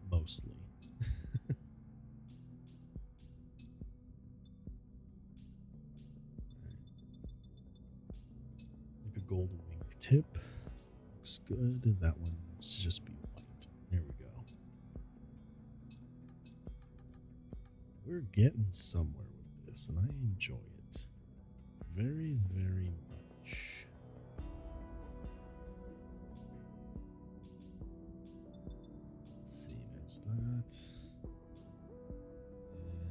Speaker 1: Mostly. Like a gold wingtip. Looks good. And that one needs to just be white. There we go. We're getting somewhere with this, and I enjoy it. Very, very much. Let's see, there's that.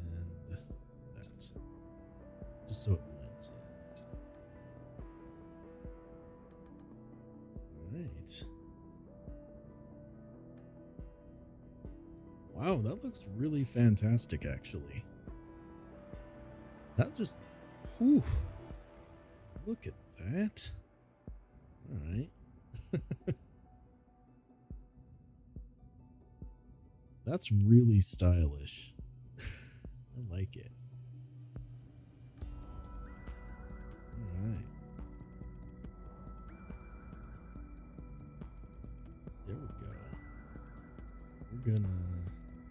Speaker 1: And that. Just so it blends in. Alright. Wow, that looks really fantastic, actually. That just... Whew. Look at that. Alright. That's really stylish. I like it. Alright. There we go. We're gonna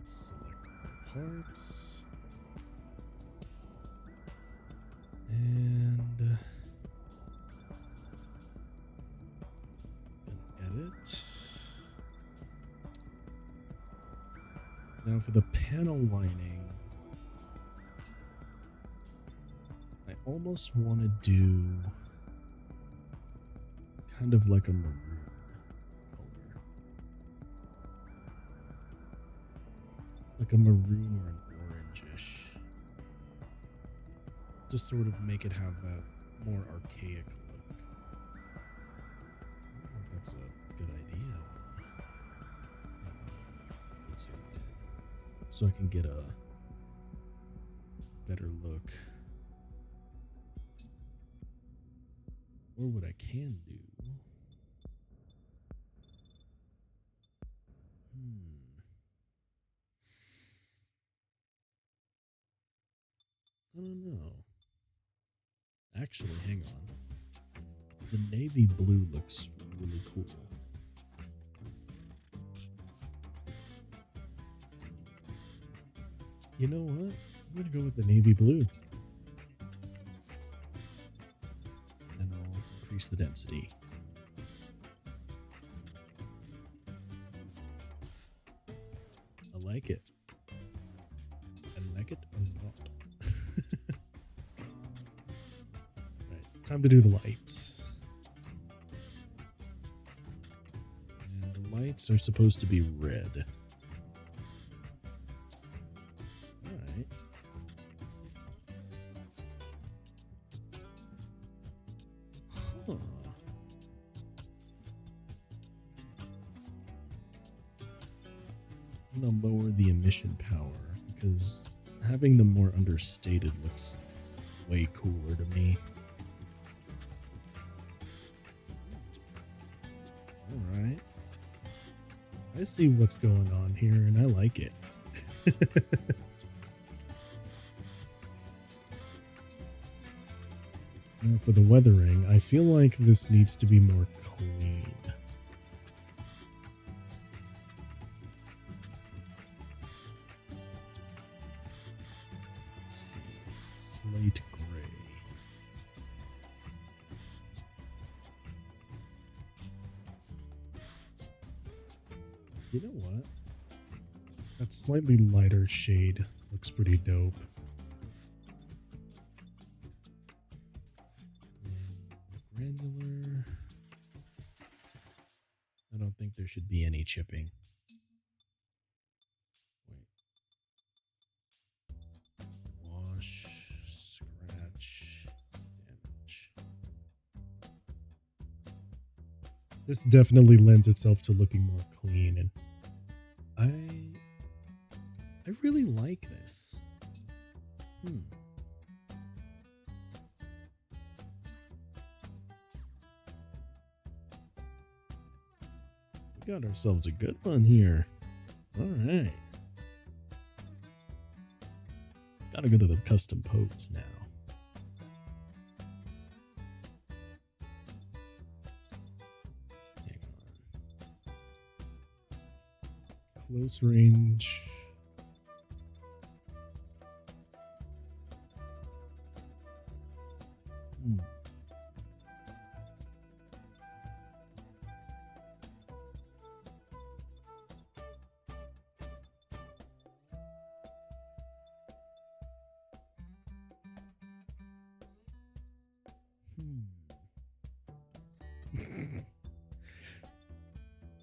Speaker 1: select our parts. And gonna edit. Now for the panel lining, I almost want to do kind of like a maroon color. Like a maroon or an orangish. To sort of make it have that more archaic look. I don't know if that's a good idea. Hang on. Let's zoom in. So I can get a better look. Or what I can do. I don't know. Actually, hang on. The navy blue looks really cool. You know what? I'm going to go with the navy blue. And I'll increase the density. I like it. I like it a lot. Right, time to do the lights. And the lights are supposed to be red. Alright. Huh. I'm gonna lower the emission power because having them more understated looks way cooler to me. Alright. I see what's going on here and I like it. Now for the weathering, I feel like this needs to be more clean. Let's see, slate gray. You know what? That slightly lighter shade looks pretty dope. Granular. I don't think there should be any chipping. Wait. Wash, scratch, damage. This definitely lends itself to looking more clean, and I really like this. We got ourselves a good one here. Alright. Gotta go to the custom pose now. Hang on. Close range.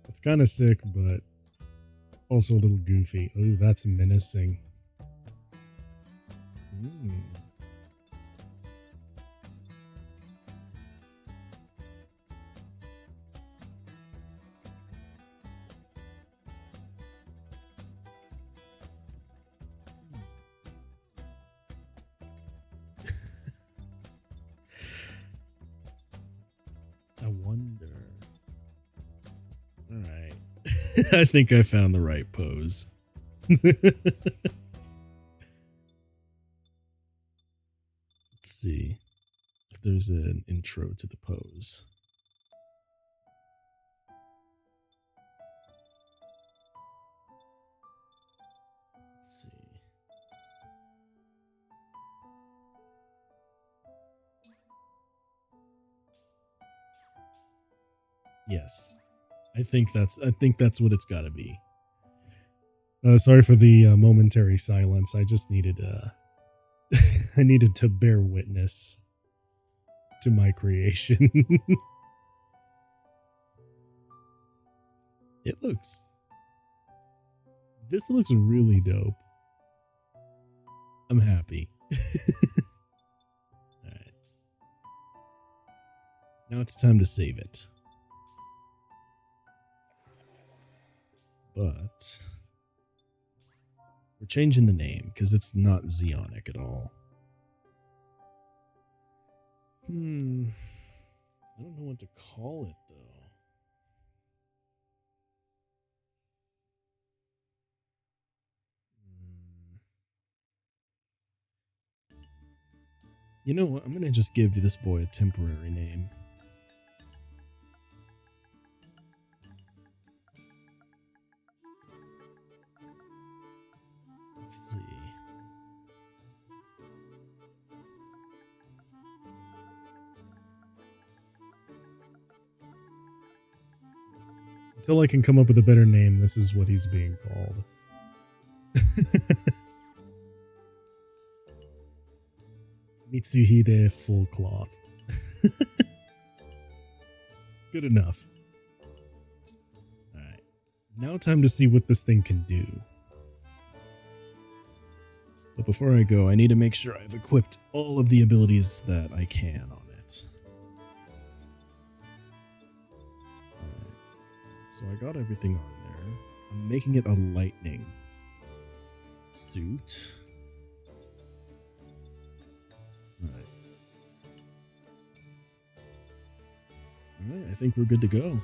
Speaker 1: It's kind of sick, but also a little goofy. Oh, that's menacing. I wonder. Alright. I think I found the right pose. Let's see if there's an intro to the pose. Let's see. Yes. I think that's what it's got to be. Sorry for the momentary silence. I just needed I needed to bear witness to my creation. This looks really dope. I'm happy. All right. Now it's time to save it. But we're changing the name because it's not Zeonic at all. I don't know what to call it though. You know what? I'm gonna just give this boy a temporary name. Let's see. Until I can come up with a better name, this is what he's being called. Mitsuhide Full Cloth. Good enough. Alright. Now time to see what this thing can do. But before I go, I need to make sure I've equipped all of the abilities that I can on it. So I got everything on there. I'm making it a lightning suit. Alright. Alright, I think we're good to go.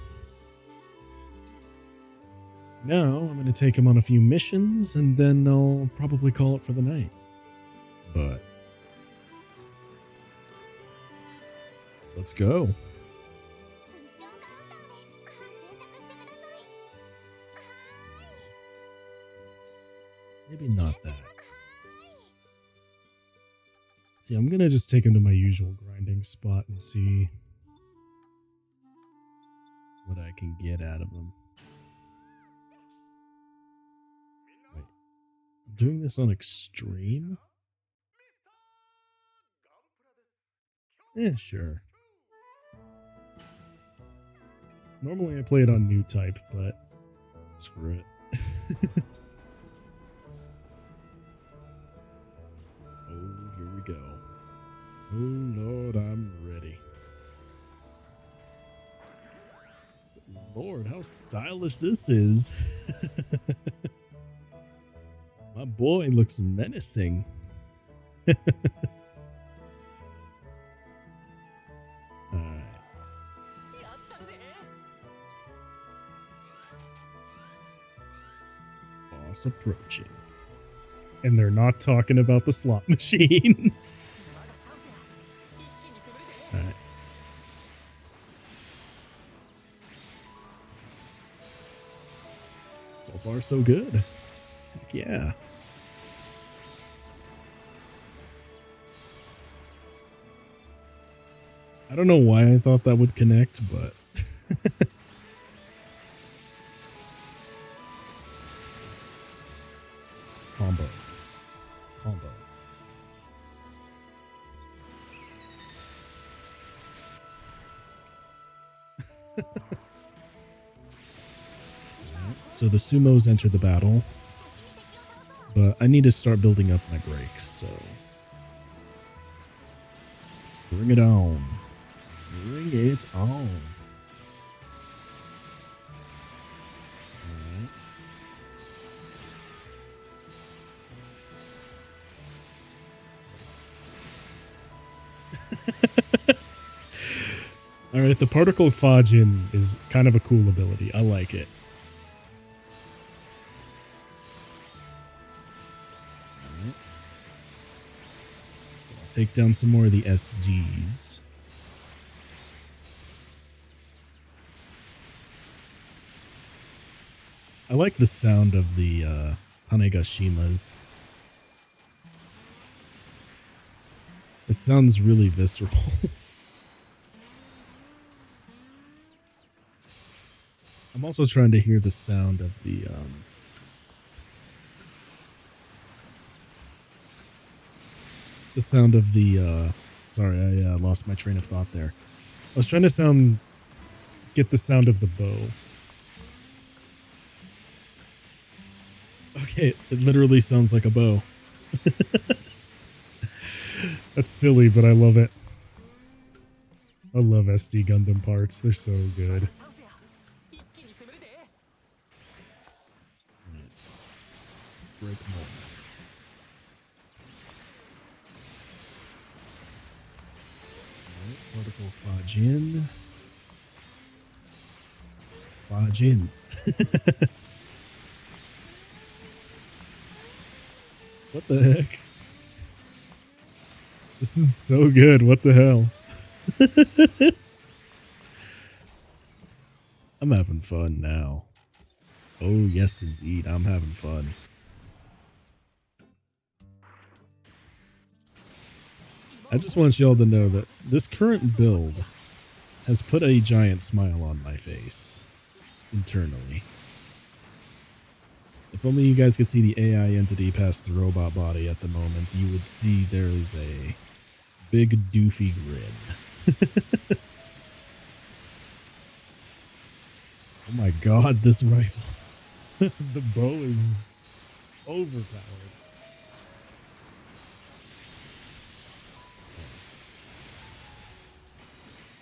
Speaker 1: Now, I'm going to take him on a few missions, and then I'll probably call it for the night. But let's go. Maybe not that. See, I'm going to just take him to my usual grinding spot and see what I can get out of him. Wait, I'm doing this on extreme? Sure. Normally I play it on new type, but screw it. Oh, here we go. Oh Lord, I'm ready. Lord, how stylish this is. My boy looks menacing. Boss approaching. And they're not talking about the slot machine. Alright. So far, so good. Heck yeah. I don't know why I thought that would connect, but... Combo. So the sumos enter the battle, but I need to start building up my brakes, so bring it on. Bring it on. Alright, the particle Fajin is kind of a cool ability. I like it. Alright. So I'll take down some more of the SDs. I like the sound of the Tanegashimas. It sounds really visceral. I'm also trying to hear the sound of the sorry, I lost my train of thought there. I was trying to get the sound of the bow. Okay, it literally sounds like a bow. That's silly, but I love it. I love SD Gundam parts. They're so good. Break more. Particle Fajin. Fajin. What the heck? This is so good. What the hell? I'm having fun now. Oh, yes, indeed. I'm having fun. I just want y'all to know that this current build has put a giant smile on my face internally. If only you guys could see the AI entity past the robot body at the moment, you would see there is a big doofy grin. Oh my god, this rifle. The bow is overpowered.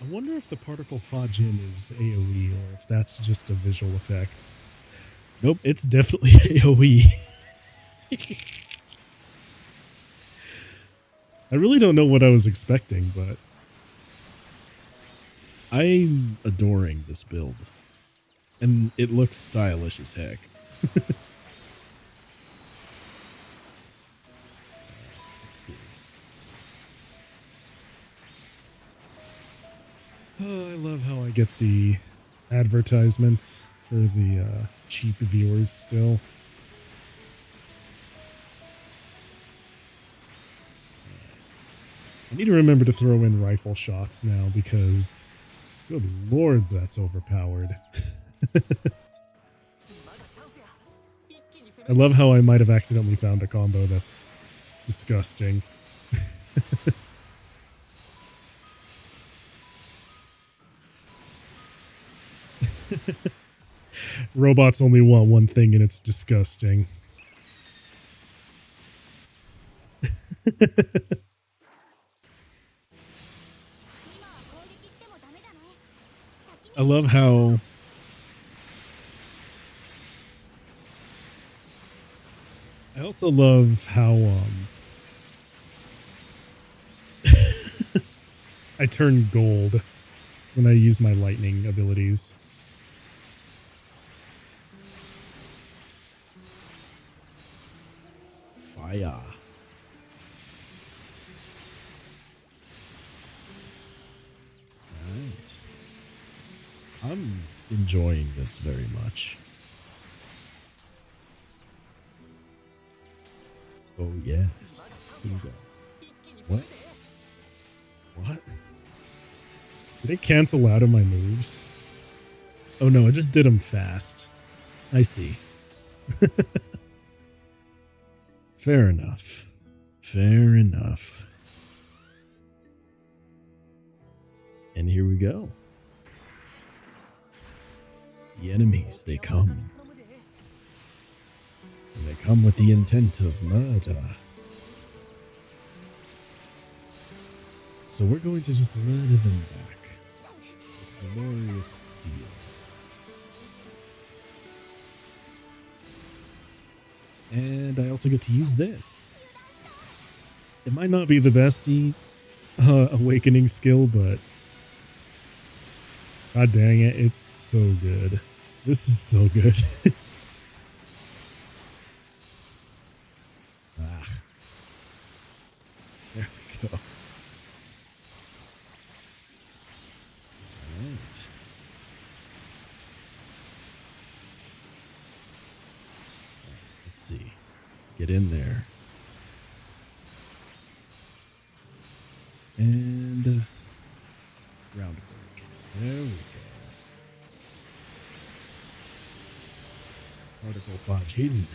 Speaker 1: I wonder if the particle Fajin is AoE or if that's just a visual effect. Nope, it's definitely AoE. I really don't know what I was expecting, but I'm adoring this build. And it looks stylish as heck. Let's see. Oh, I love how I get the advertisements for the cheap viewers still. I need to remember to throw in rifle shots now because, good lord, that's overpowered. I love how I might have accidentally found a combo that's disgusting. Robots only want one thing and it's disgusting. I love how I also love how I turn gold when I use my lightning abilities. Fire. Right. I'm enjoying this very much. Oh yes. Bingo. What? What? Did it cancel out of my moves? Oh no, I just did them fast. I see. Fair enough. Fair enough. And here we go. The enemies, they come. And they come with the intent of murder. So we're going to just murder them back with glorious steel. And I also get to use this. It might not be the best awakening skill, but god dang it, it's so good. This is so good. There we go. Alright. Let's see. Get in there. And round break. There we go. Particle Fajin.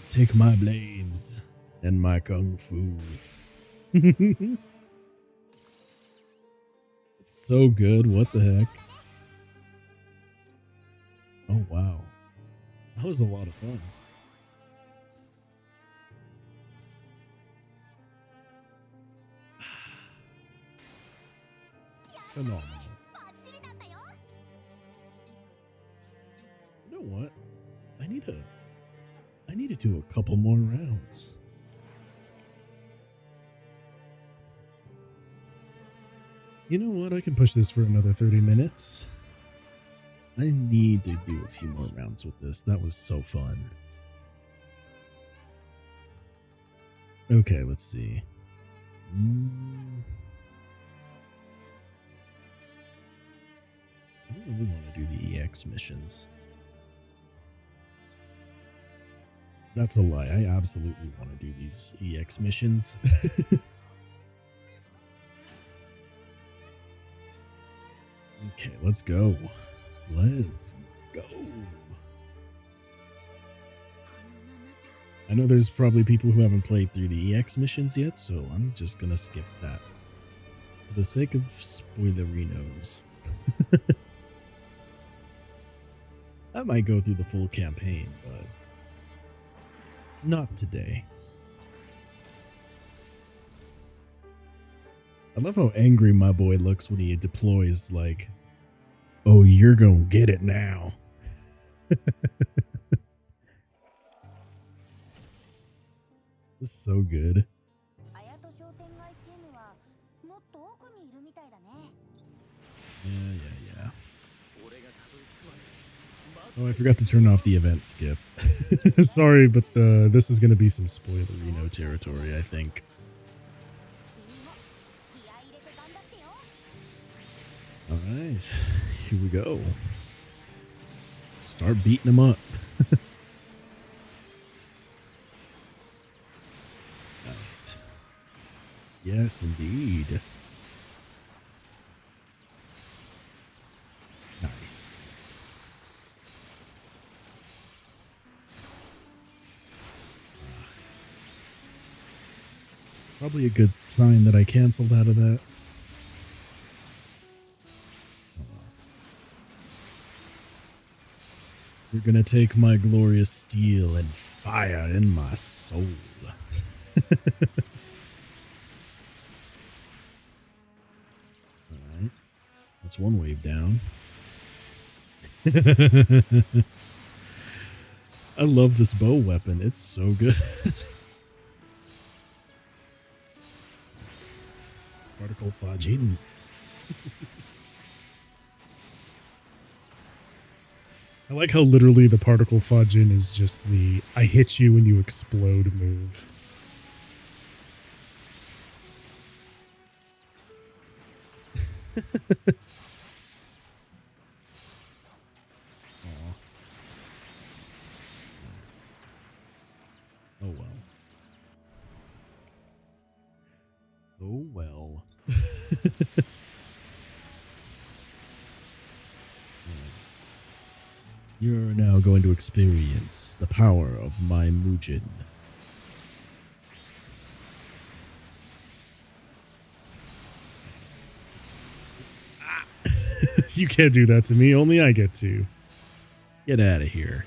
Speaker 1: Take my blades and my kung fu. It's so good. What the heck? Oh, wow. That was a lot of fun. Phenomenal. You know what? I need to do a couple more rounds. You know what? I can push this for another 30 minutes. I need to do a few more rounds with this. That was so fun. Okay, let's see. I don't really want to do the EX missions. That's a lie. I absolutely want to do these EX missions. Okay, let's go. Let's go. I know there's probably people who haven't played through the EX missions yet, so I'm just gonna skip that. For the sake of spoilerinos. I might go through the full campaign, but not today. I love how angry my boy looks when he deploys, like, oh, you're gonna get it now. This is so good. Yeah. Oh, I forgot to turn off the event skip. Sorry, but this is going to be some spoilerino territory, I think. Alright, here we go. Start beating them up. Right. Yes, indeed. Nice. Probably a good sign that I canceled out of that. You're gonna take my glorious steel and fire in my soul. Alright. That's one wave down. I love this bow weapon. It's so good. Particle Fajin. I like how literally the Particle Fajin is just the I hit you and you explode move. Oh well. Oh well. You're now going to experience the power of my Mujin. Ah. You can't do that to me, only I get to. Get out of here.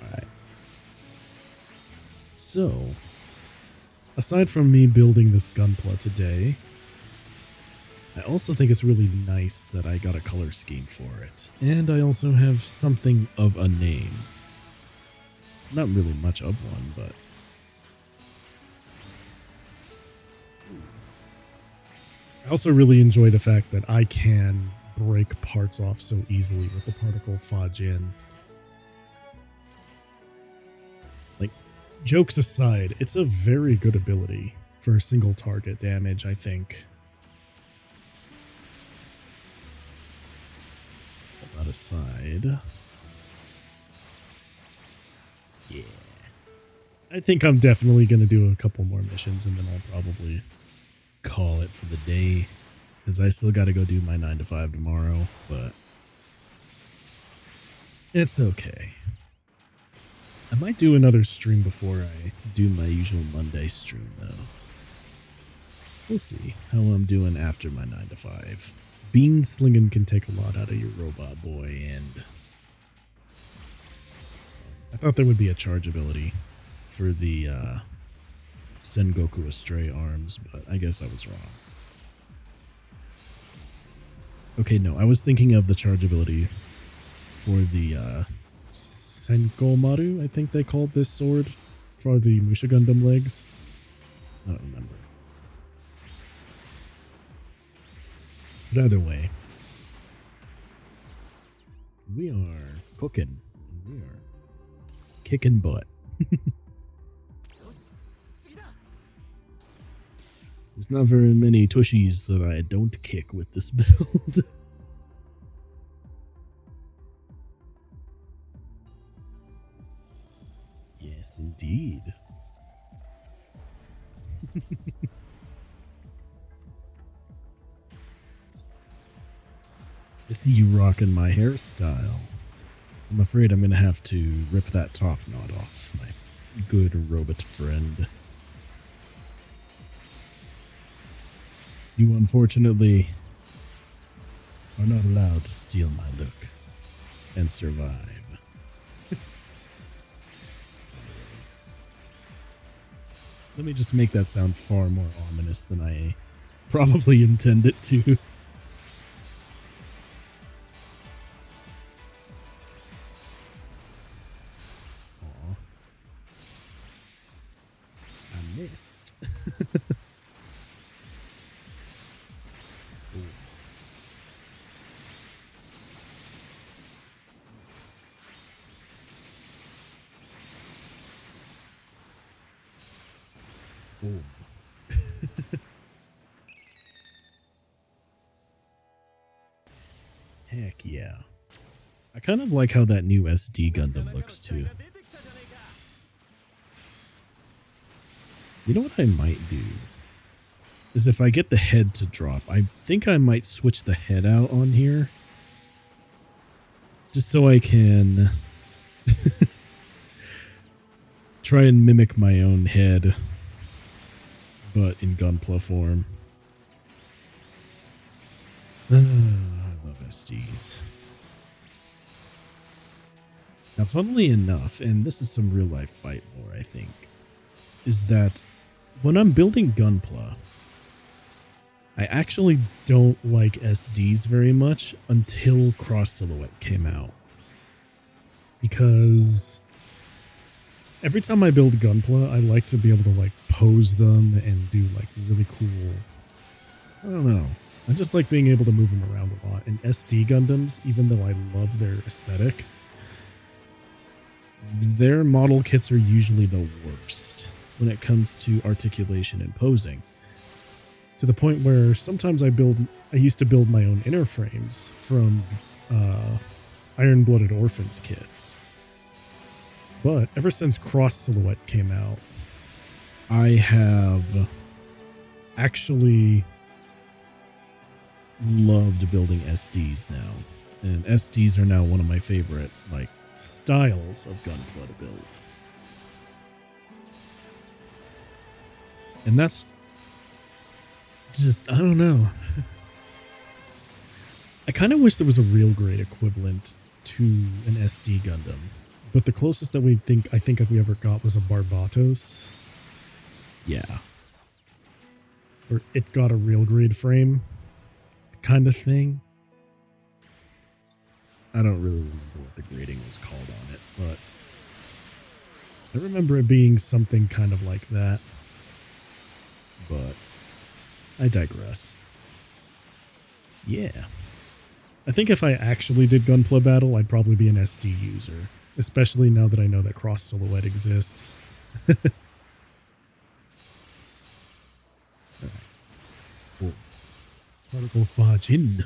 Speaker 1: Alright. So, aside from me building this Gunpla today, I also think it's really nice that I got a color scheme for it. And I also have something of a name. Not really much of one, but... I also really enjoy the fact that I can break parts off so easily with the Particle Fajin. Like, jokes aside, it's a very good ability for single target damage, I think. Put that aside. Yeah. I think I'm definitely going to do a couple more missions and then I'll probably call it for the day. Because I still got to go do my 9 to 5 tomorrow, but it's okay. I might do another stream before I do my usual Monday stream, though. We'll see how I'm doing after my 9 to 5. Bean slinging can take a lot out of your robot boy, and I thought there would be a charge ability for the Sengoku Astray arms, but I guess I was wrong. Okay, no, I was thinking of the charge ability for the Senkomaru, I think they called this sword, for the Musha Gundam legs. I don't remember. But either way, we are cooking. We are kicking butt. There's not very many tushies that I don't kick with this build. Yes, indeed. I see you rocking my hairstyle. I'm afraid I'm going to have to rip that top knot off, my good robot friend. You unfortunately are not allowed to steal my look and survive. Let me just make that sound far more ominous than I probably intend it to. Aw. I missed. Ooh. Boom. Heck yeah. I kind of like how that new SD Gundam looks too. You know what I might do? Is if I get the head to drop, I think I might switch the head out on here. Just so I can try and mimic my own head, but in Gunpla form. I love SDs. Now, funnily enough, and this is some real life bite lore, I think, is that when I'm building Gunpla, I actually don't like SDs very much until Cross Silhouette came out. Because every time I build Gunpla, I like to be able to like pose them and do like really cool, I don't know. I just like being able to move them around a lot. And SD Gundams, even though I love their aesthetic, their model kits are usually the worst when it comes to articulation and posing. To the point where sometimes I used to build my own inner frames from Iron-Blooded Orphans kits. But ever since Cross Silhouette came out, I have actually loved building SDs now. And SDs are now one of my favorite, like, styles of Gunpla to build. And that's just, I don't know. I kind of wish there was a real grade equivalent to an SD Gundam. But the closest that I think we ever got was a Barbatos. Yeah. Or it got a real grade frame kind of thing. I don't really remember what the grading was called on it, but I remember it being something kind of like that. But I digress. Yeah. I think if I actually did Gunpla Battle, I'd probably be an SD user. Especially now that I know that Cross Silhouette exists. Alright. Cool. Particle Fajin.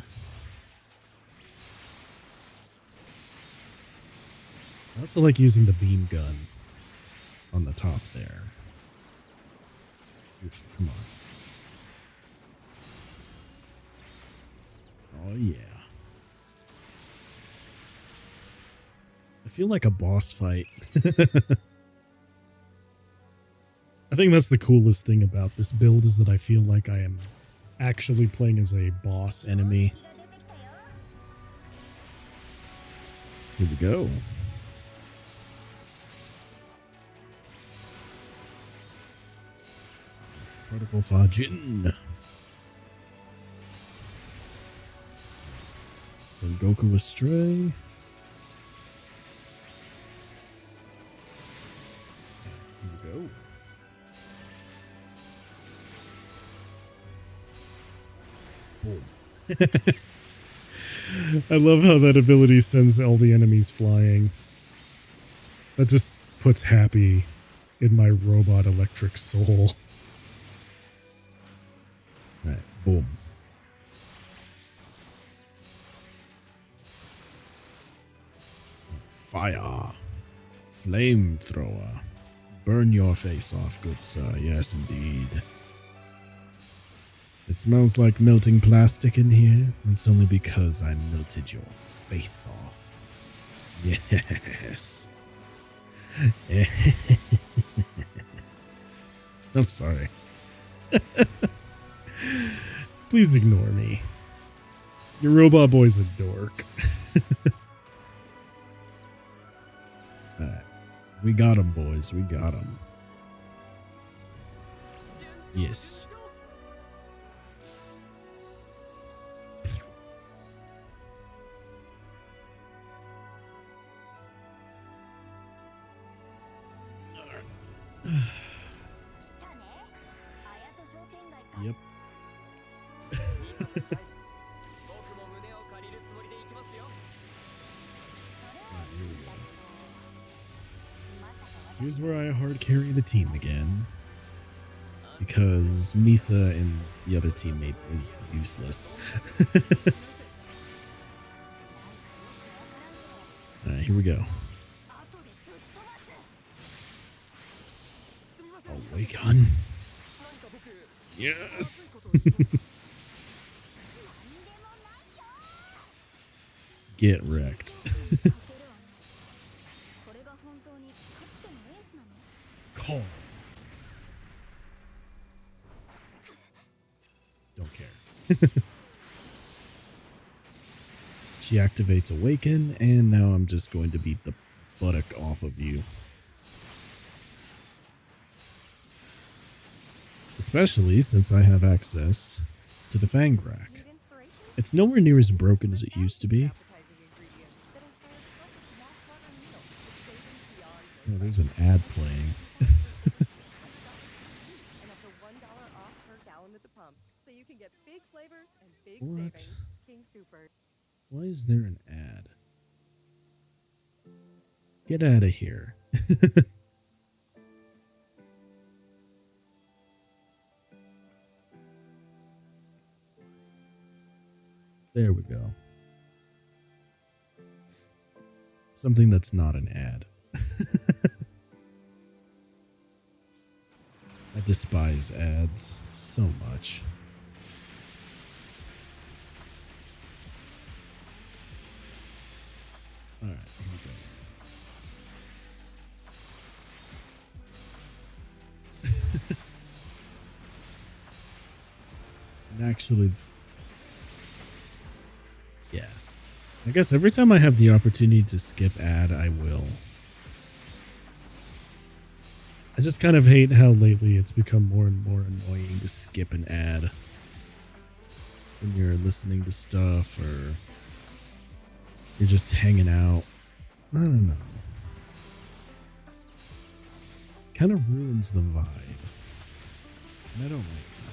Speaker 1: I also like using the beam gun on the top there. Oof, come on. Oh yeah. I feel like a boss fight. I think that's the coolest thing about this build is that I feel like I am actually playing as a boss enemy. Here we go. Particle Fajin. Send Goku astray. Here we go. Boom. I love how that ability sends all the enemies flying. That just puts happy in my robot electric soul. Alright, boom. Fire. Flamethrower. Burn your face off, good sir. Yes, indeed. It smells like melting plastic in here. It's only because I melted your face off. Yes. I'm sorry. Please ignore me. Your robot boy's a dork. Alright. We got him, boys. We got him. Yes. Yep. Here's where I hard carry the team again. Because Misa and the other teammate is useless. Alright, here we go. Oh, wake on. Yes! Get wrecked. Call. Don't care. She activates Awaken, and now I'm just going to beat the buttock off of you. Especially since I have access to the Fang Rack. It's nowhere near as broken as it used to be. Oh, there's an ad playing. What? Why is there an ad? Get out of here. There we go. Something that's not an ad. I despise ads so much. Alright, here we go. And actually, yeah. I guess every time I have the opportunity to skip ad, I will. I just kind of hate how lately it's become more and more annoying to skip an ad when you're listening to stuff or you're just hanging out. I don't know. Kind of ruins the vibe. And I don't like that.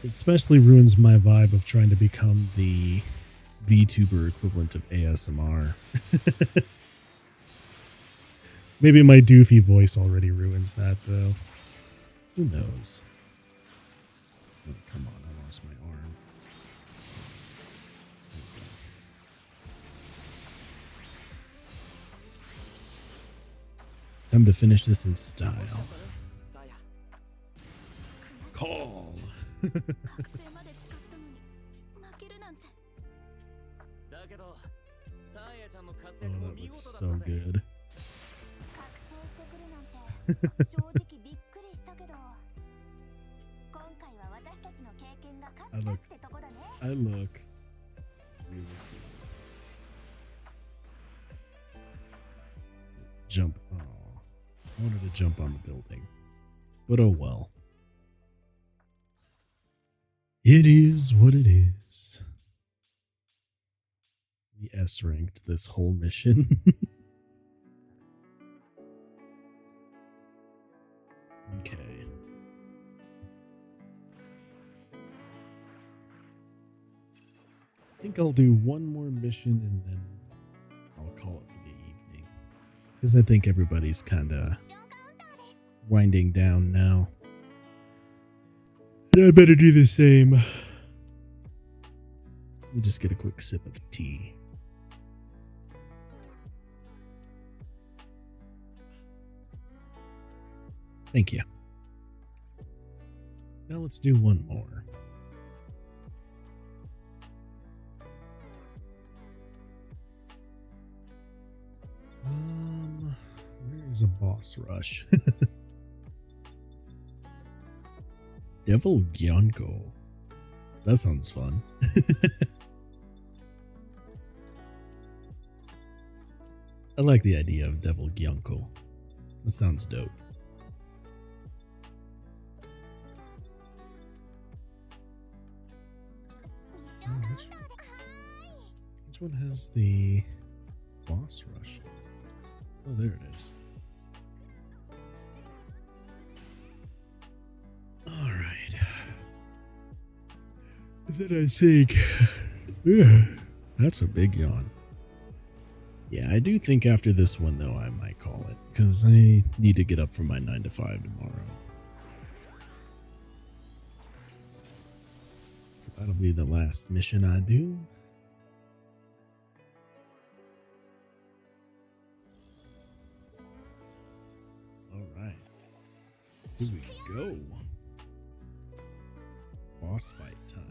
Speaker 1: It especially ruins my vibe of trying to become the VTuber equivalent of ASMR. Maybe my doofy voice already ruins that, though. Who knows? Oh, come on, I lost my arm. Time to finish this in style. Call! Oh, that looks so good. I look really cool. Jump. Oh, I wanted to jump on the building, but oh well. It is what it is. We S-ranked this whole mission. Okay. I think I'll do one more mission and then I'll call it for the evening. Because I think everybody's kind of winding down now. And I better do the same. Let me just get a quick sip of tea. Thank you. Now let's do one more. Where is a boss rush? Devil Gyanko. That sounds fun. I like the idea of Devil Gyanko. That sounds dope. Which one has the boss rush? Oh, there it is. Alright. Then I think... that's a big yawn. Yeah, I do think after this one, though, I might call it. Because I need to get up for my 9 to 5 tomorrow. So that'll be the last mission I do. Alright. Here we go. Boss fight time.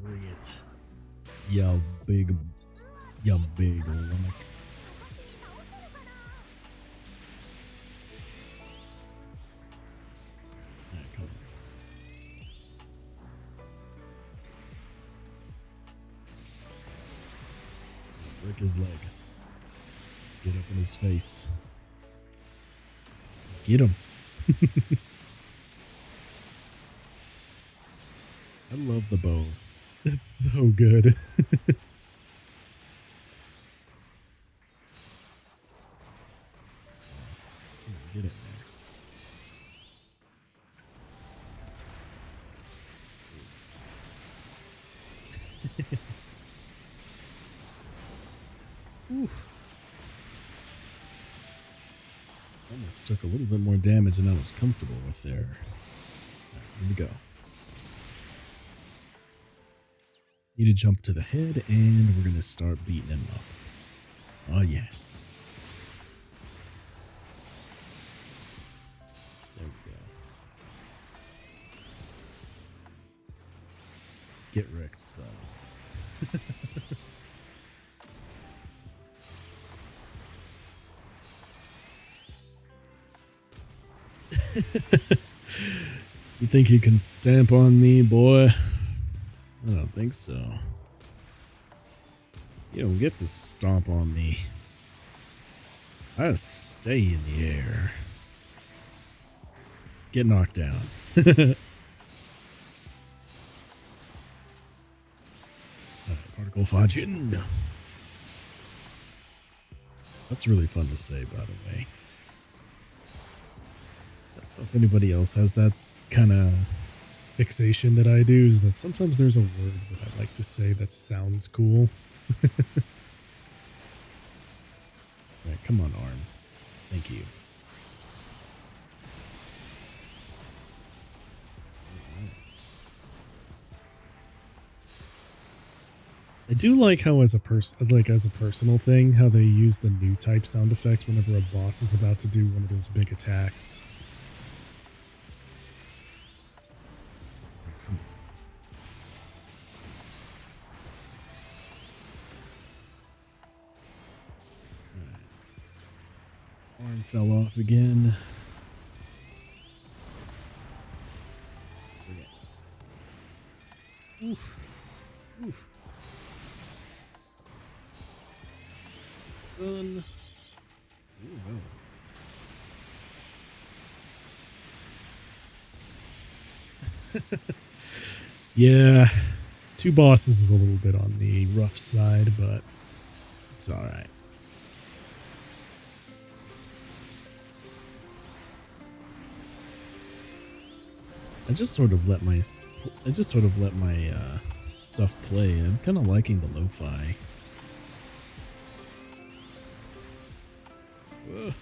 Speaker 1: Bring it. Ya big lummox. Alright, come on. Break his leg. Get up in his face. Get him. I love the bow. It's so good. Get it there. Oof. Almost took a little bit more damage than I was comfortable with there. Right, here we go. Need to jump to the head, and we're going to start beating him up. Oh, yes. There we go. Get wrecked, son. You think you can stamp on me, boy? I don't think so. You don't get to stomp on me. I stay in the air. Get knocked down. Alright, particle fudging. That's really fun to say, by the way. I don't know if anybody else has that kind of fixation that I do, is that sometimes there's a word that I like to say that sounds cool. Alright, come on, arm. Thank you. I do like how as a personal thing, how they use the new type sound effect whenever a boss is about to do one of those big attacks. Arm fell off again. Oof. Oof. Son. Ooh, no. Yeah. 2 bosses is a little bit on the rough side, but it's alright. I just sort of let my stuff play. I'm kind of liking the lo-fi. Ugh. Alright.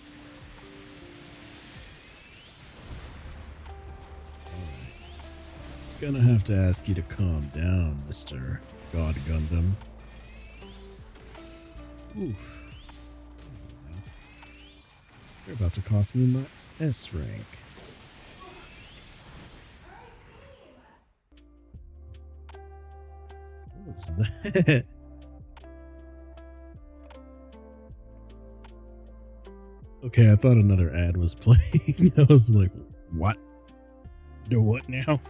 Speaker 1: Gonna have to ask you to calm down, Mr. God Gundam. Oof. You're about to cost me my S rank. What was that? Okay, I thought another ad was playing. I was like, what? Do what now?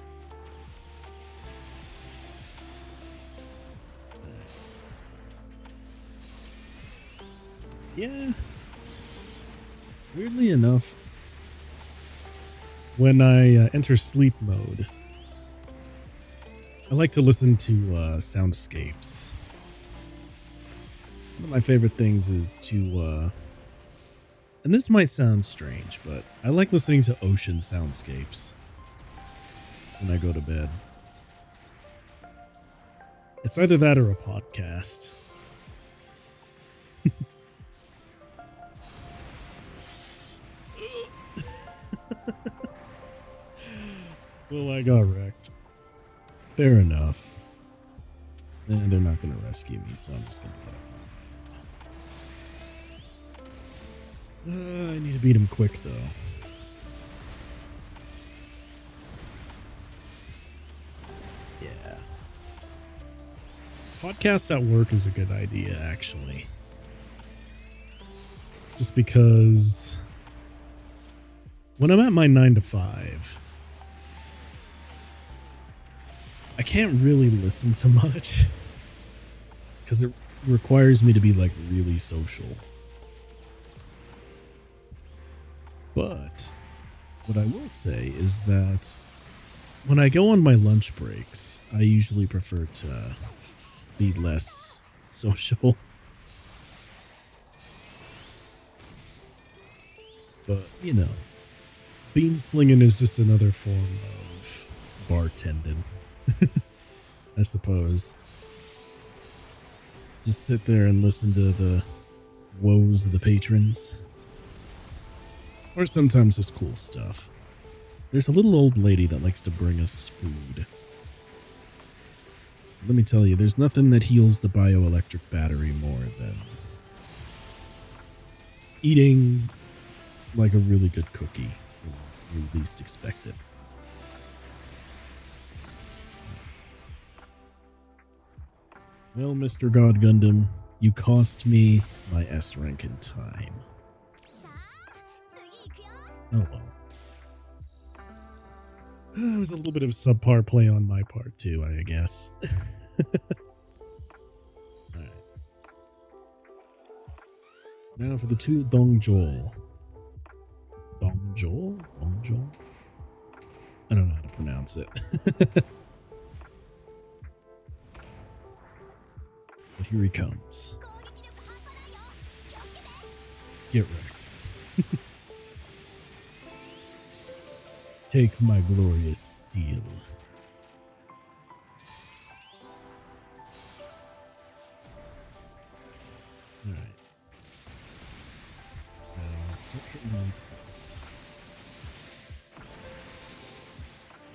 Speaker 1: Yeah. Weirdly enough, when I enter sleep mode, I like to listen to soundscapes. One of my favorite things is to, and this might sound strange, but I like listening to ocean soundscapes when I go to bed. It's either that or a podcast. Well, I got wrecked. Fair enough. And they're not going to rescue me, so I'm just going to I need to beat him quick, though. Yeah. Podcasts at work is a good idea, actually. Just because when I'm at my 9 to 5, I can't really listen to much because it requires me to be like really social. But what I will say is that when I go on my lunch breaks, I usually prefer to be less social. But, you know, bean slinging is just another form of bartending. I suppose. Just sit there and listen to the woes of the patrons. Or sometimes just cool stuff. There's a little old lady that likes to bring us food. Let me tell you, there's nothing that heals the bioelectric battery more than eating like a really good cookie when you least expect it. Well, Mr. God Gundam, you cost me my S rank in time. Oh well. It was a little bit of subpar play on my part too, I guess. Alright. Now for the 2 Dongjol. Dongjol? Dongjol? I don't know how to pronounce it. But here he comes. Get wrecked. Take my glorious steel. Alright. Now start hitting my points.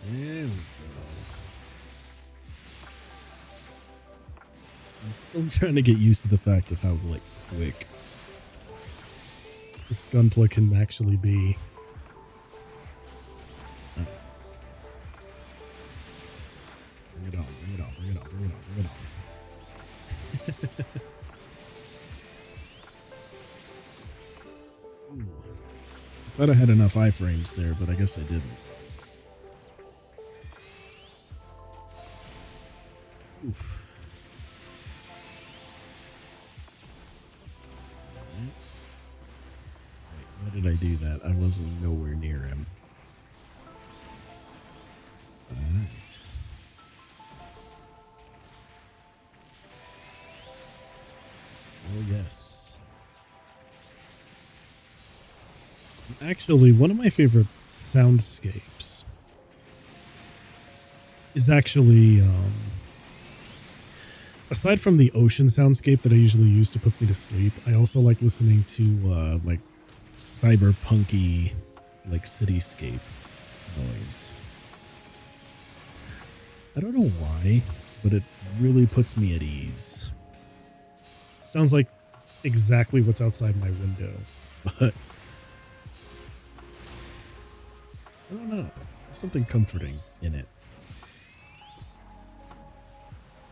Speaker 1: There we go. I'm still trying to get used to the fact of how, like, quick this Gunpla can actually be. Bring it on, bring it on, bring it on, bring it on, bring it on. Ooh. I thought I had enough iframes there, but I guess I didn't. Oof. Why did I do that? I wasn't nowhere near him. Alright. Oh, yes. Actually, one of my favorite soundscapes is actually, aside from the ocean soundscape that I usually use to put me to sleep, I also like listening to, like, cyberpunky, like, cityscape noise. I don't know why, but it really puts me at ease. It sounds like exactly what's outside my window, but I don't know. There's something comforting in it.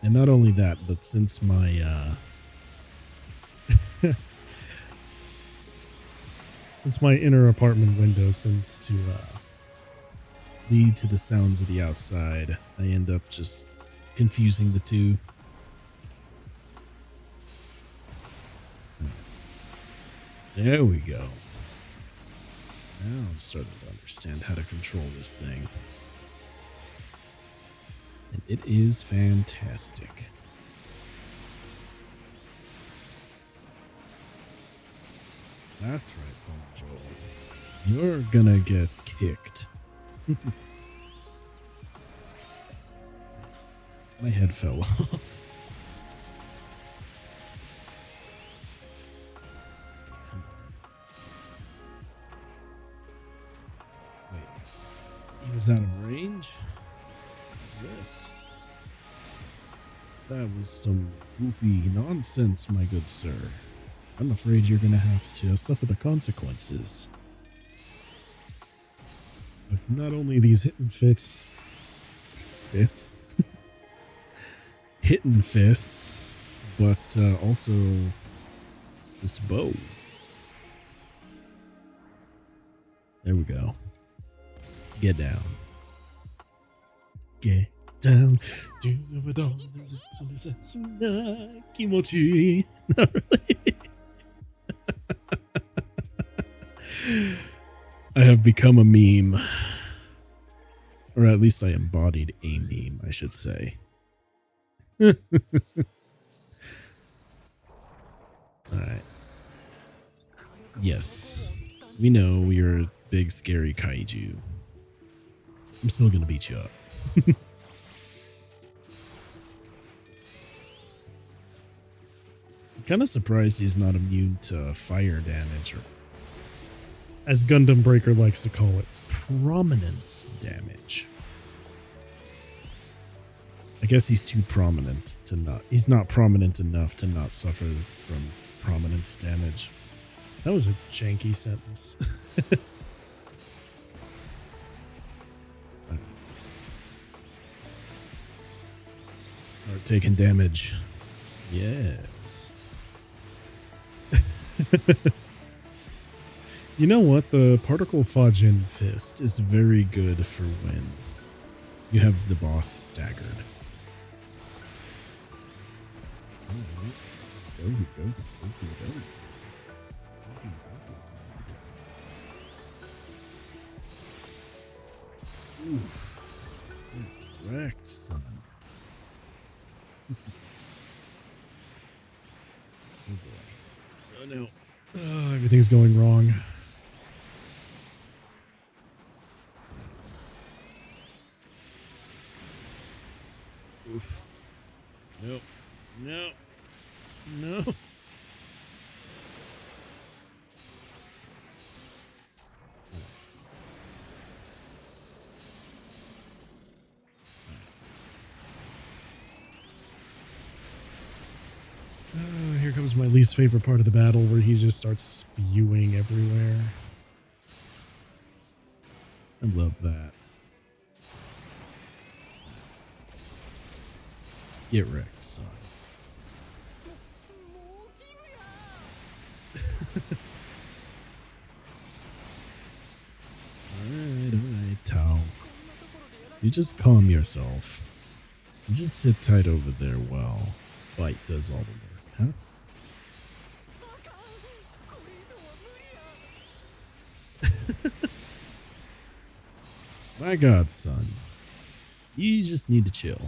Speaker 1: And not only that, but since my since my inner apartment window seems to lead to the sounds of the outside, I end up just confusing the two. There we go. Now I'm starting to understand how to control this thing. And it is fantastic. That's right, Bon Joel. You're gonna get kicked. My head fell off. Wait. He was out of range? What's this? That was some goofy nonsense, my good sir. I'm afraid you're gonna have to suffer the consequences. With not only these hitting hitting fists, but also this bow. There we go. Get down. Get down. Kimochi. Not really. I have become a meme. Or at least I embodied a meme, I should say. Alright. Yes. We know you're a big scary kaiju. I'm still gonna beat you up. I'm kind of surprised he's not immune to fire damage, or as Gundam Breaker likes to call it, prominence damage. I guess he's too prominent to not. He's not prominent enough to not suffer from prominence damage. That was a janky sentence. Start taking damage. Yes. You know what? The particle Fajin fist is very good for when you have the boss staggered. Go. Oof. Correct, son. Oh boy. Oh no. Oh, everything's going wrong. Oof. No. No. No. Here comes my least favorite part of the battle, where he just starts spewing everywhere. I love that. Get wrecked, son. Alright, Tao. You just calm yourself. You just sit tight over there while Bite does all the work, huh? My God, son. You just need to chill.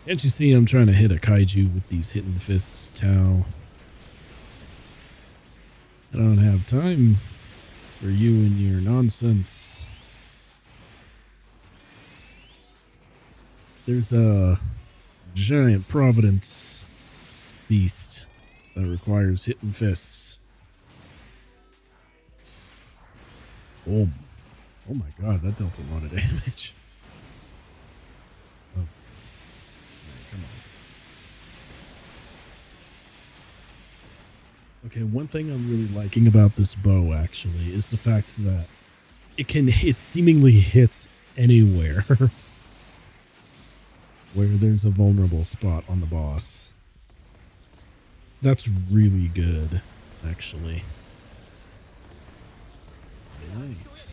Speaker 1: Can't you see I'm trying to hit a kaiju with these hitting fists, Tao? I don't have time for you and your nonsense. There's a giant Providence beast that requires hitting fists. Boom. Oh my God, that dealt a lot of damage. Oh. Right, come on. Okay, one thing I'm really liking about this bow actually is the fact that it seemingly hits anywhere where there's a vulnerable spot on the boss. That's really good, actually. Right.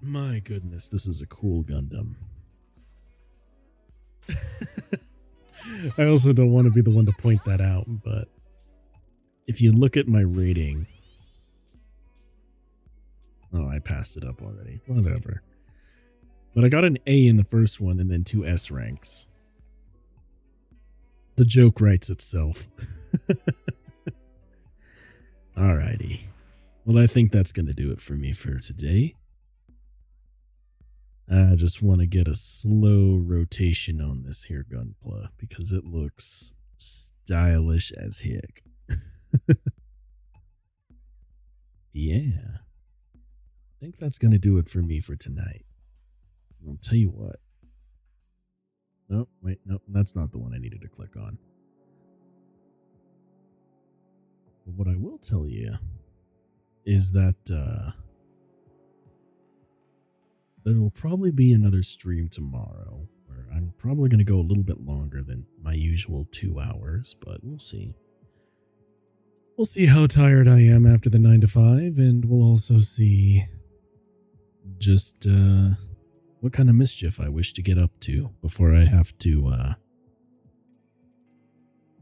Speaker 1: My goodness, this is a cool Gundam. I also don't want to be the one to point that out, but if you look at my rating... Oh, I passed it up already. Whatever. But I got an A in the first one and then 2 S ranks. The joke writes itself. Alrighty. Well, I think that's going to do it for me for today. I just want to get a slow rotation on this here Gunpla because it looks stylish as heck. Yeah. I think that's going to do it for me for tonight. I'll tell you what. Oh, wait, no, that's not the one I needed to click on. But what I will tell you is that there will probably be another stream tomorrow where I'm probably going to go a little bit longer than my usual 2 hours, but we'll see. We'll see how tired I am after the 9 to 5, and we'll also see just what kind of mischief I wish to get up to before I have to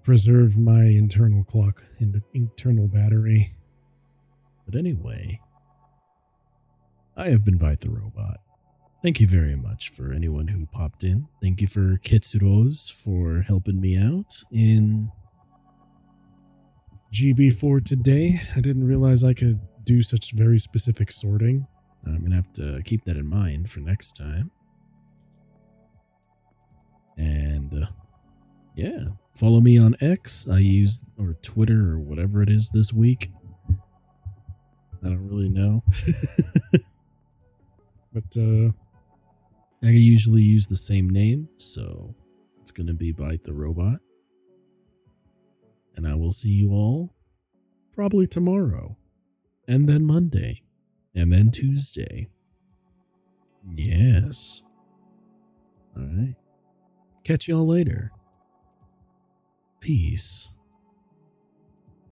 Speaker 1: preserve my internal clock and internal battery. But anyway, I have been Bite the Robot. Thank you very much for anyone who popped in. Thank you for Kitsuros for helping me out in GB4 today. I didn't realize I could do such very specific sorting. I'm going to have to keep that in mind for next time. And yeah, follow me on X. Or Twitter or whatever it is this week. I don't really know. But I usually use the same name, so it's going to be Bite the Robot. And I will see you all probably tomorrow, and then Monday, and then Tuesday. Yes. All right. Catch y'all later. Peace.